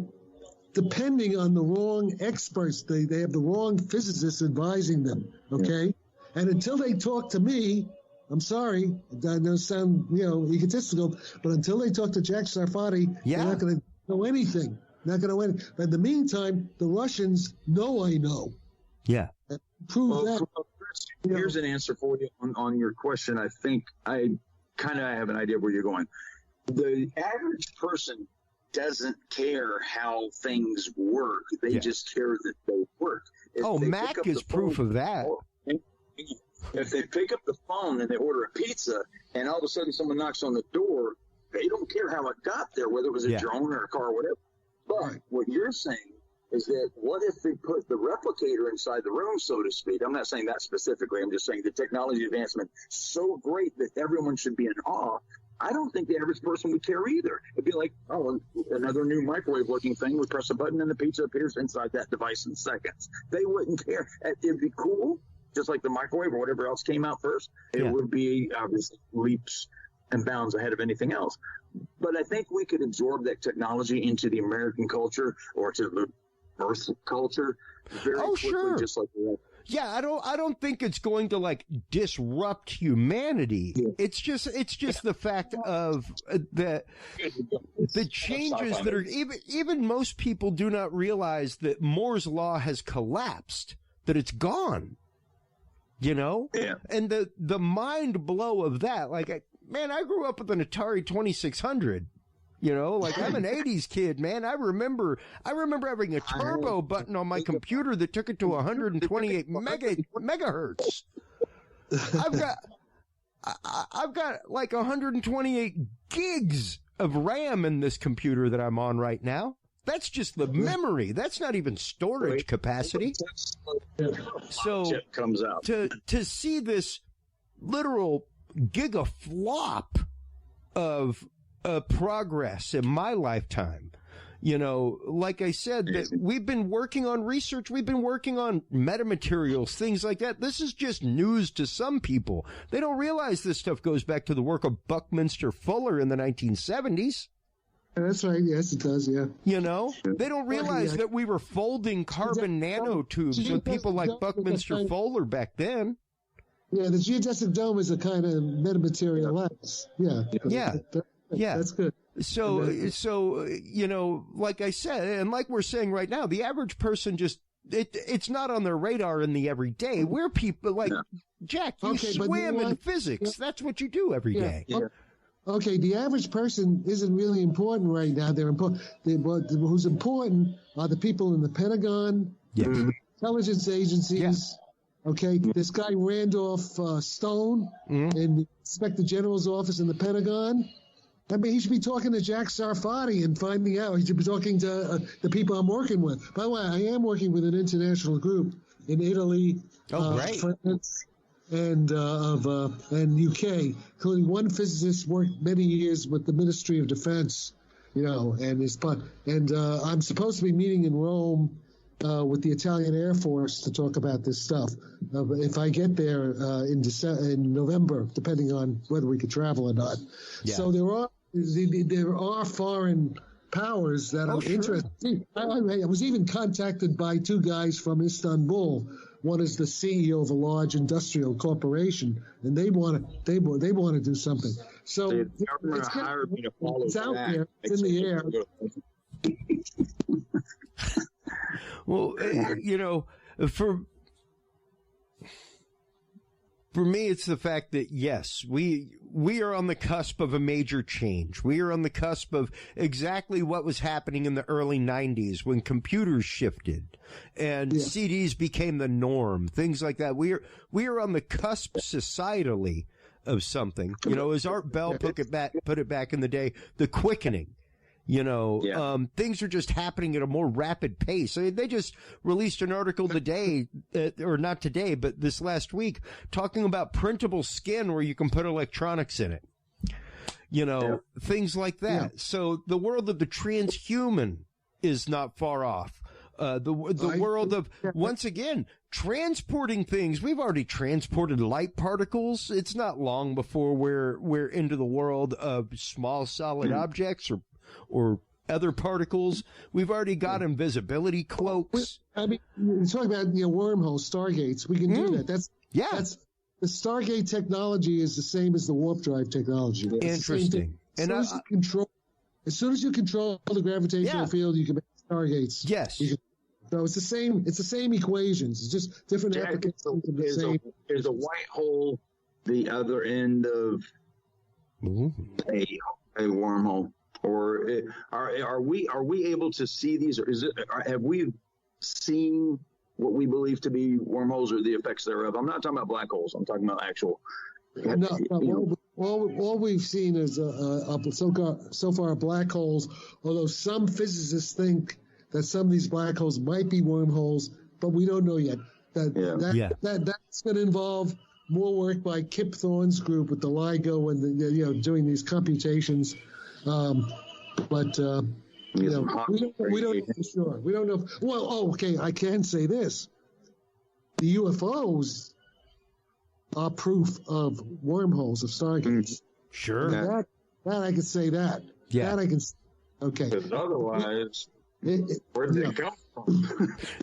depending on the wrong experts. They have the wrong physicists advising them, okay? Yeah. And until they talk to me, I'm sorry, that does sound, egotistical, but until they talk to Jack Safferati, they're not going to know anything. Not going to win. But in the meantime, the Russians know I know. Yeah. prove that. Chris, here's an answer for you on your question. I think I kind of have an idea where you're going. The average person doesn't care how things work. They just care that they work. Mac is proof of that. If they pick up the phone and they order a pizza and all of a sudden someone knocks on the door, they don't care how it got there, whether it was a drone or a car or whatever. But what you're saying is that what if they put the replicator inside the room, so to speak? I'm not saying that specifically. I'm just saying the technology advancement so great that everyone should be in awe. I don't think the average person would care either. It'd be like, oh, another new microwave-looking thing. We press a button and the pizza appears inside that device in seconds. They wouldn't care. It'd be cool, just like the microwave or whatever else came out first. It would be obviously leaps and bounds ahead of anything else. But I think we could absorb that technology into the American culture or to the Earth culture very quickly, just like that. Yeah, I don't think it's going to like disrupt humanity. Yeah. It's just the fact of the changes that are even most people do not realize that Moore's law has collapsed, that it's gone. You know? Yeah. And the mind blow of that, like, man, I grew up with an Atari 2600. You know, like I'm an 80s kid, man. I remember having a turbo button on my computer that took it to 128 megahertz. I've got like 128 gigs of RAM in this computer that I'm on right now. That's just the memory. That's not even storage capacity. So comes out. To see this literal gigaflop of progress in my lifetime, you know, like I said, that we've been working on research, we've been working on metamaterials, things like that. This is just news to some people. They don't realize this stuff goes back to the work of Buckminster Fuller in the 1970s. That's right. Yes, it does. Yeah. You know, they don't realize that we were folding carbon nanotubes with people like Buckminster Fuller back then. Yeah, the geodesic dome is a kind of metamaterial lens. Yeah. Yeah. Yeah. That's good. So, you know, like I said, and like we're saying right now, the average person it's not on their radar in the everyday. We're people like, Jack, you swim in physics. That's what you do every day. Yeah. Okay, the average person isn't really important right now. They're important. Who's important are the people in the Pentagon, intelligence agencies. Yeah. Okay, this guy Randolph Stone in the Inspector General's office in the Pentagon. I mean, he should be talking to Jack Safferati and finding out. He should be talking to the people I'm working with. By the way, I am working with an international group in Italy, France, and UK, including one physicist worked many years with the Ministry of Defense, you know, and I'm supposed to be meeting in Rome with the Italian Air Force to talk about this stuff. If I get there in November, depending on whether we could travel or not. Yeah. So there are foreign powers that are interested. I was even contacted by two guys from Istanbul. One is the CEO of a large industrial corporation, and they want to do something. So it's out there. It's in the air. Well, you know, for me, it's the fact that, yes, we are on the cusp of a major change. We are on the cusp of exactly what was happening in the early 90s when computers shifted and CDs became the norm, things like that. We are on the cusp societally of something. You know, as Art Bell put it back in the day, the quickening. You know, things are just happening at a more rapid pace. I mean, they just released an article today, or not today, but this last week, talking about printable skin where you can put electronics in it. You know, things like that. Yeah. So the world of the transhuman is not far off. The world of, once again, transporting things. We've already transported light particles. It's not long before we're into the world of small solid objects or other particles. We've already got invisibility cloaks. I mean, you're talking about wormholes, stargates. We can do that. That's the Stargate technology is the same as the warp drive technology. It's interesting. As soon as you control the gravitational field, you can make stargates. Yes. So it's the same equations. It's just different applications of the same. Is a white hole the other end of a wormhole, or are we able to see these, or have we seen what we believe to be wormholes or the effects thereof? I'm not talking about black holes. I'm talking about actual. No, all we've seen is so far black holes, although some physicists think that some of these black holes might be wormholes, but we don't know yet. That's going to involve more work by Kip Thorne's group with the LIGO and doing these computations. We don't know for sure. We don't know. Well, okay, I can say this: the UFOs are proof of wormholes, of stargates. Sure. That I can say that. Yeah. That I can. Okay. Because otherwise, where did they come from?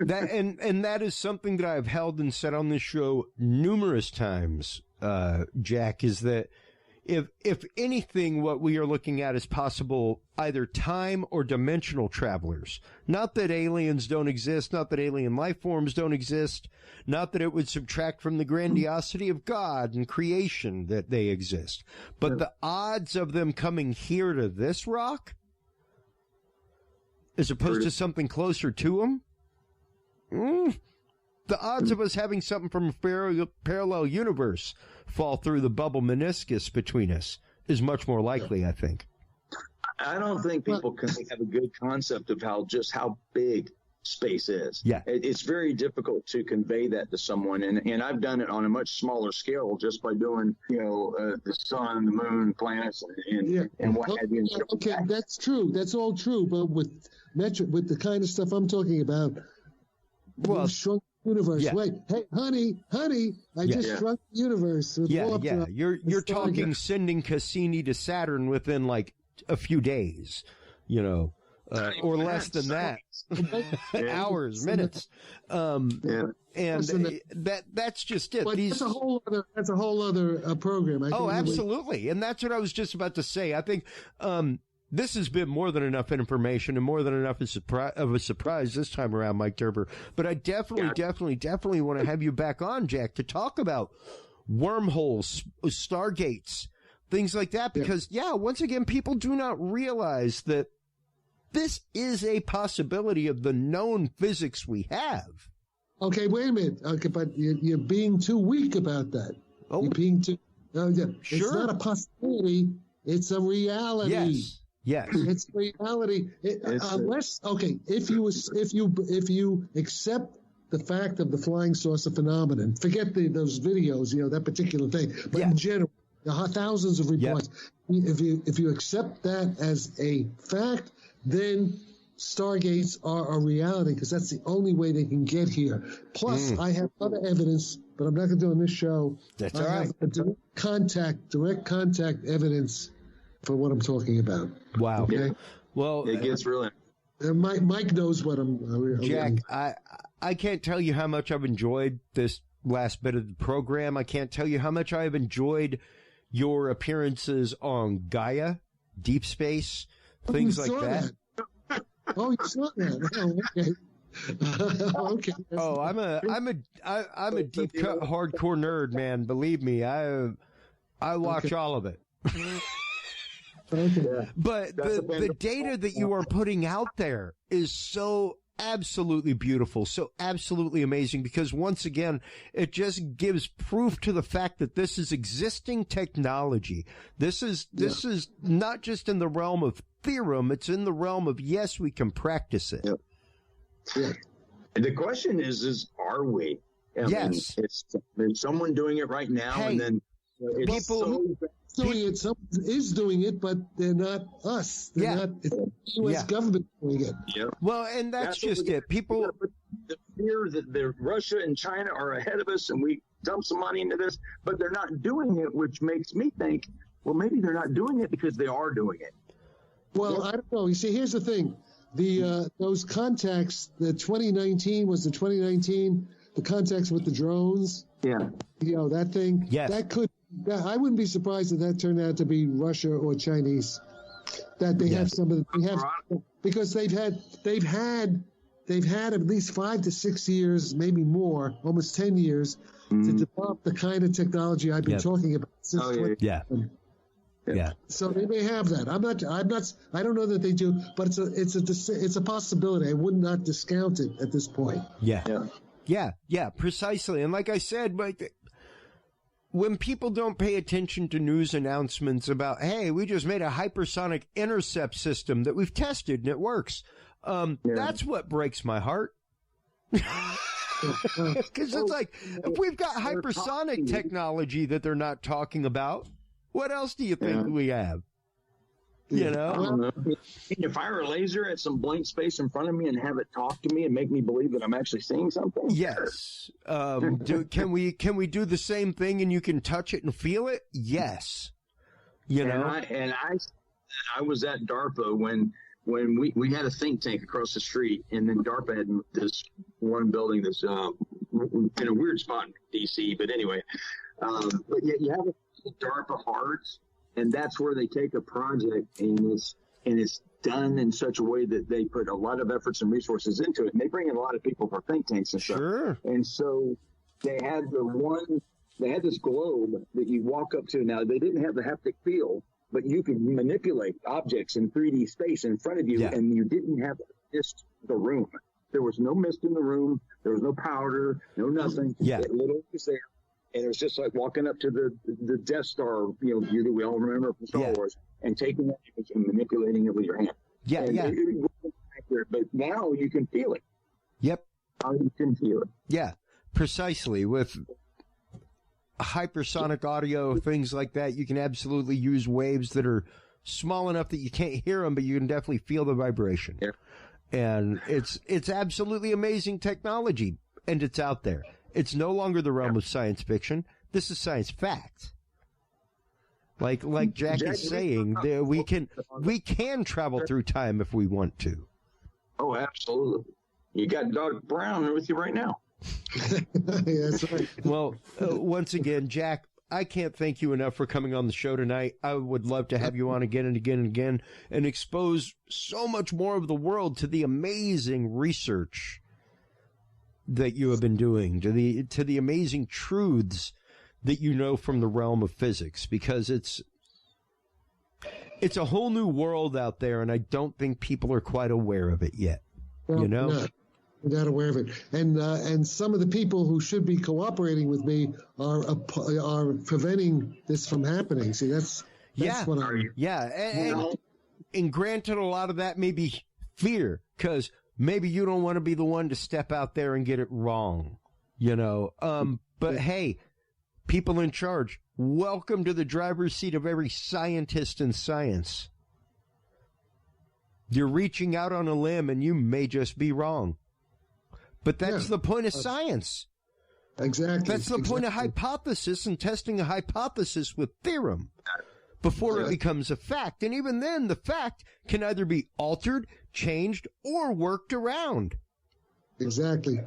that is something that I've held and said on this show numerous times, Jack, is that if anything, what we are looking at is possible either time or dimensional travelers. Not that aliens don't exist, not that alien life forms don't exist, not that it would subtract from the grandiosity of God and creation that they exist. But the odds of them coming here to this rock, as opposed to something closer to them, the odds of us having something from a parallel universe fall through the bubble meniscus between us is much more likely, I think. I don't think people can have a good concept of how big space is. Yeah. It's very difficult to convey that to someone. And I've done it on a much smaller scale just by doing, the sun, the moon, planets, and what have you. Okay, that's true. That's all true. But with the kind of stuff I'm talking about, well, shrunk universe. Yeah. Wait, hey, honey, I just shrunk the universe. Yeah. You're talking sending Cassini to Saturn within like a few days, or less than that. Hours, minutes. And that's just it. But that's a whole other program. Absolutely. And that's what I was just about to say. I think this has been more than enough information and more than enough of a surprise this time around, Mike Turber. But I definitely want to have you back on, Jack, to talk about wormholes, stargates, things like that. Because, once again, people do not realize that this is a possibility of the known physics we have. Okay, wait a minute. Okay, but you're being too weak about that. Oh, you're being too. Sure. It's not a possibility. It's a reality. Yes. It's reality. If you accept the fact of the flying saucer phenomenon, forget those videos, that particular thing. But in general, there are thousands of reports. Yep. If you accept that as a fact, then stargates are a reality because that's the only way they can get here. Plus, I have other evidence, but I'm not going to do it on this show. That's all right. Direct contact evidence for what I'm talking about. Wow. Okay? Well, it gets really. Mike knows what I'm. Jack, I can't tell you how much I've enjoyed this last bit of the program. I can't tell you how much I have enjoyed your appearances on Gaia, Deep Space, things like that. Oh, you saw that? Oh, okay. Okay. Oh, I'm a deep cut hardcore nerd, man. Believe me, I watch all of it. Okay. But the data that you are putting out there is so absolutely beautiful, so absolutely amazing, because once again, it just gives proof to the fact that this is existing technology. This is not just in the realm of theorem, it's in the realm of, yes, we can practice it. Yep. Yeah. And the question is are we? Yes. There's someone doing it right now, and then someone is doing it, but they're not us. They're not. It's the U.S. government doing it. Yeah. Well, and that's just it. People, the fear that Russia and China are ahead of us, and we dump some money into this, but they're not doing it, which makes me think, well, maybe they're not doing it because they are doing it. Well, I don't know. You see, here's the thing: those contacts. The 2019 the contacts with the drones. Yeah. That thing. Yes. That could. I wouldn't be surprised if that turned out to be Russia or Chinese. That they have some of the, because they've had they've had at least 5 to 6 years, maybe more, almost 10 years, to develop the kind of technology I've been talking about since 2011. Yeah. So they may have that. I don't know that they do, but it's a possibility. I would not discount it at this point. Yeah, precisely. And like I said, when people don't pay attention to news announcements about, hey, we just made a hypersonic intercept system that we've tested and it works, that's what breaks my heart. Because it's like, if we've got hypersonic technology that they're not talking about, what else do you think we have? You know? I don't know. Can you fire a laser at some blank space in front of me and have it talk to me and make me believe that I'm actually seeing something? Yes. Can we do the same thing and you can touch it and feel it? Yes. You know? I was at DARPA when we had a think tank across the street, and then DARPA had this one building that's in a weird spot in D.C. But anyway, but yet you have DARPA Hards, and that's where they take a project and it's done in such a way that they put a lot of efforts and resources into it, and they bring in a lot of people for think tanks and stuff. Sure. And so they had this globe that you walk up to. Now, they didn't have the haptic feel, but you could manipulate objects in 3D space in front of you, and you didn't have to mist the room. There was no mist in the room. There was no powder, no nothing. It literally was there. And it was just like walking up to the Death Star, view that we all remember from Star Wars, and taking that image and manipulating it with your hand. But now you can feel it. Yep. Now you can feel it. Yeah, precisely. With hypersonic audio, things like that, you can absolutely use waves that are small enough that you can't hear them, but you can definitely feel the vibration. Yeah. And it's absolutely amazing technology, and it's out there. It's no longer the realm of science fiction. This is science fact. Like Jack is saying, we can travel through time if we want to. Oh, absolutely. You got Doc Brown with you right now. That's right. Well, once again, Jack, I can't thank you enough for coming on the show tonight. I would love to have you on again and again and again and expose so much more of the world to the amazing research that you have been doing, to the amazing truths that you know from the realm of physics, because it's a whole new world out there, and I don't think people are quite aware of it yet. Well, you know, we're not aware of it, and some of the people who should be cooperating with me are preventing this from happening. See, that's what I'm. And granted, a lot of that may be fear, because maybe you don't want to be the one to step out there and get it wrong, but hey, people in charge, welcome to the driver's seat of every scientist in science. You're reaching out on a limb and you may just be wrong. But that's the point of science. Exactly. That's the point of hypothesis and testing a hypothesis with theorem before it becomes a fact. And even then, the fact can either be altered, changed, or worked around. Exactly.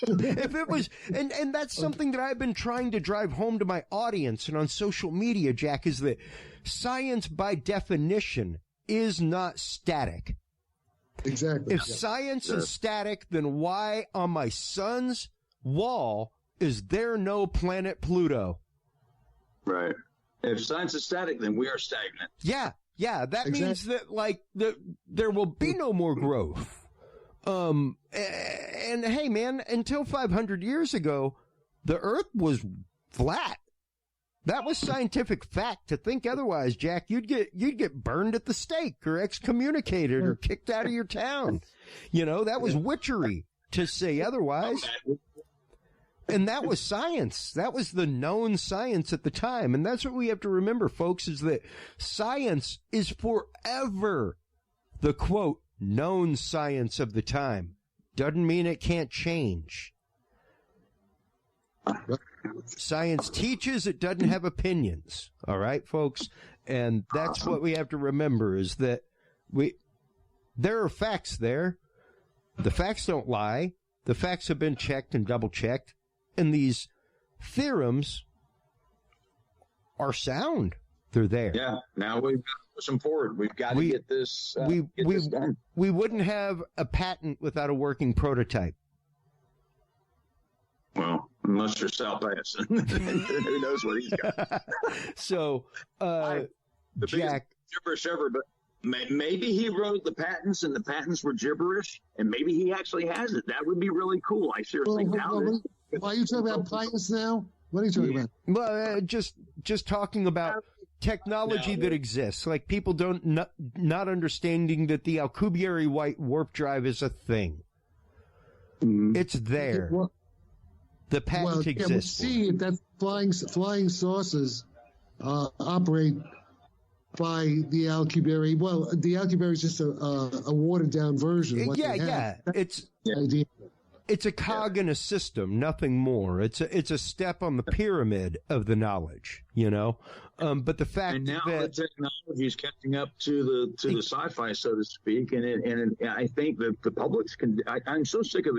If it was, and that's something that I've been trying to drive home to my audience and on social media, Jack, is that science by definition is not static. Exactly. If science is static, then why on my son's wall is there no planet Pluto? Right. If science is static, then we are stagnant. Yeah. That means that there will be no more growth. And hey, man, until 500 years ago, the Earth was flat. That was scientific fact. To think otherwise, Jack, you'd get burned at the stake or excommunicated or kicked out of your town. That was witchery to say otherwise. And that was science. That was the known science at the time. And that's what we have to remember, folks, is that science is forever the, quote, known science of the time. Doesn't mean it can't change. Science teaches, it doesn't have opinions. All right, folks? And that's what we have to remember, is that there are facts there. The facts don't lie. The facts have been checked and double-checked. And these theorems are sound. They're there. Yeah. Now we've push them forward. We've got to get this done. We wouldn't have a patent without a working prototype. Well, unless you're Sal Pass. Who knows what he's got. So, Jack. Gibberish ever, but maybe he wrote the patents and the patents were gibberish, and maybe he actually has it. That would be really cool. I seriously doubt it. Why are you talking about patents now? What are you talking about? Well, just talking about technology that exists, like people not understanding that the Alcubierre white warp drive is a thing. It's there. The patent exists. We see that flying saucers operate by the Alcubierre. Well, the Alcubierre is just a watered down version. It's a cog in a system, nothing more. It's a step on the pyramid of the knowledge, you know. But the fact that the technology is catching up to the sci-fi, so to speak, and I think that the public's I'm so sick of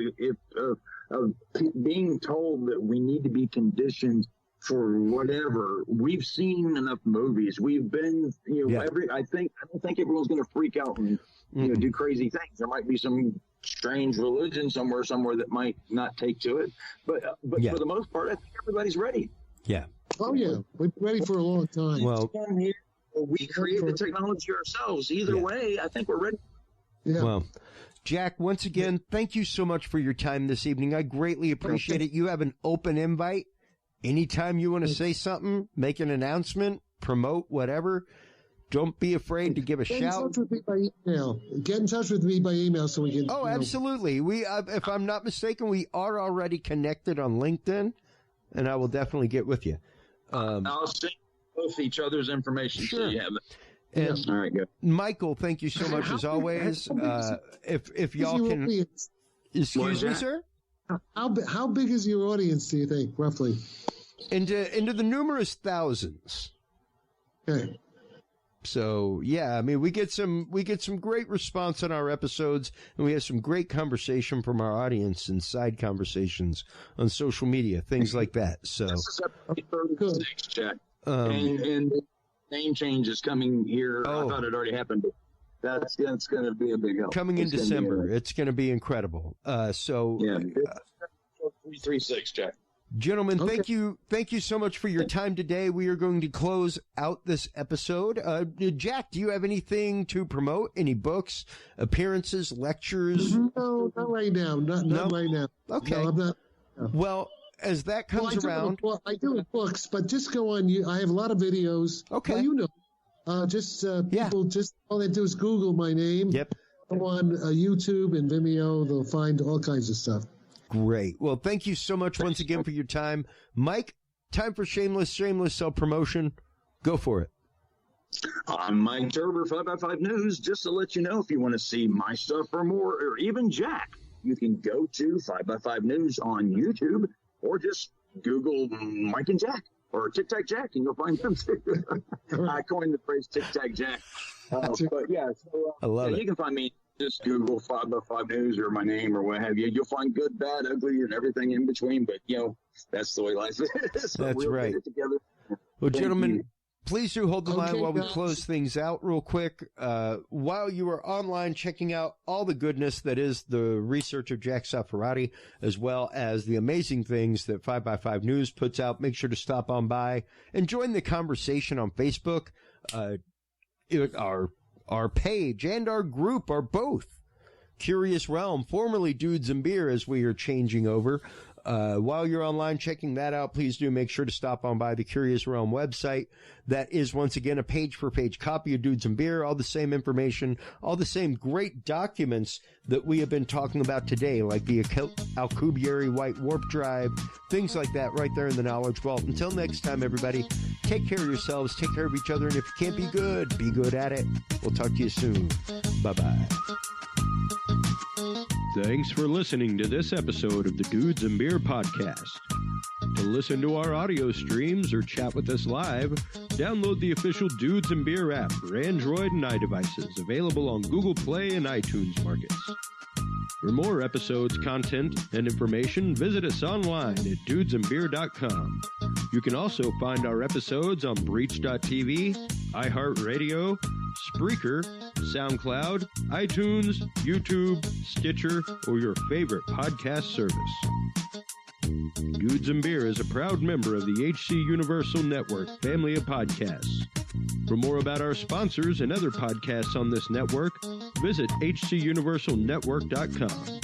being told that we need to be conditioned for whatever. We've seen enough movies. We've been, I don't think everyone's going to freak out and do crazy things. There might be some strange religion somewhere that might not take to it, but for the most part, I think everybody's ready. Yeah. Oh yeah, we've been ready for a long time. Well, we create the technology ourselves. Either way, I think we're ready. Yeah. Well, Jack, once again, thank you so much for your time this evening. I greatly appreciate it. You have an open invite. Anytime you want to say something, make an announcement, promote, whatever, don't be afraid to give a shout. Get in touch with me by email. Get in touch with me by email so we can. Oh, absolutely. We, if I'm not mistaken, we are already connected on LinkedIn, and I will definitely get with you. I'll send both each other's information so you have it. And all right, good. Michael, thank you so much as always. If y'all can, excuse me, sir. How big is your audience? Do you think roughly? Into the numerous thousands. Okay. So yeah, I mean we get some great response on our episodes, and we have some great conversation from our audience and side conversations on social media, things like that. So this is episode 36, Jack. And name change is coming here. I thought it already happened, but that's going to be a big help. Coming in December, it's going to be incredible. So 336, Jack. Gentlemen, thank you so much for your time today. We are going to close out this episode. Jack, do you have anything to promote? Any books, appearances, lectures? No, not right now. Not right now. Okay. No, I'm not. No. Well, as that comes around, I do have books, but just go on. I have a lot of videos. Okay. Well, people just all they do is Google my name. Yep. Go on YouTube and Vimeo. They'll find all kinds of stuff. Great. Well, thank you so much once again for your time. Mike, time for shameless self-promotion. Go for it. I'm Mike Turber, 5x5 News. Just to let you know, if you want to see my stuff or more, or even Jack, you can go to 5x5 News on YouTube, or just Google Mike and Jack, or Tic-Tac Jack, and you'll find them too. I coined the phrase Tic-Tac Jack. But yeah, so I love it. You can find me. Just Google 5x5 News or my name or what have you. You'll find good, bad, ugly, and everything in between. But, that's the way life is. So that's right. Get it together. Well, gentlemen, please do hold the line while we close things out real quick. While you are online checking out all the goodness that is the research of Jack Safferati, as well as the amazing things that 5x5 News puts out, make sure to stop on by and join the conversation on Facebook. Our page and our group are both Curious Realm, formerly Dudes and Beer, as we are changing over. While you're online checking that out, please do make sure to stop on by the Curious Realm website. That is, once again, a page-for-page copy of Dudes and Beer, all the same information, all the same great documents that we have been talking about today, like the Alcubierre white warp drive, things like that right there in the Knowledge Vault. Until next time, everybody, take care of yourselves, take care of each other, and if you can't be good at it. We'll talk to you soon. Bye-bye. Thanks for listening to this episode of the Dudes and Beer Podcast. To listen to our audio streams or chat with us live, download the official Dudes and Beer app for Android and iDevices, available on Google Play and iTunes markets. For more episodes, content, and information, visit us online at dudesandbeer.com. You can also find our episodes on Breach.tv, iHeartRadio, Spreaker, SoundCloud, iTunes, YouTube, Stitcher, or your favorite podcast service. Dudes and Beer is a proud member of the HC Universal Network family of podcasts. For more about our sponsors and other podcasts on this network, visit hcuniversalnetwork.com.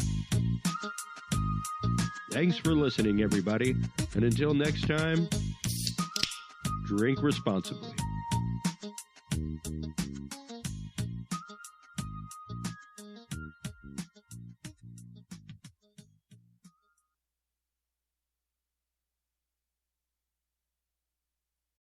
Thanks for listening, everybody, and until next time, drink responsibly.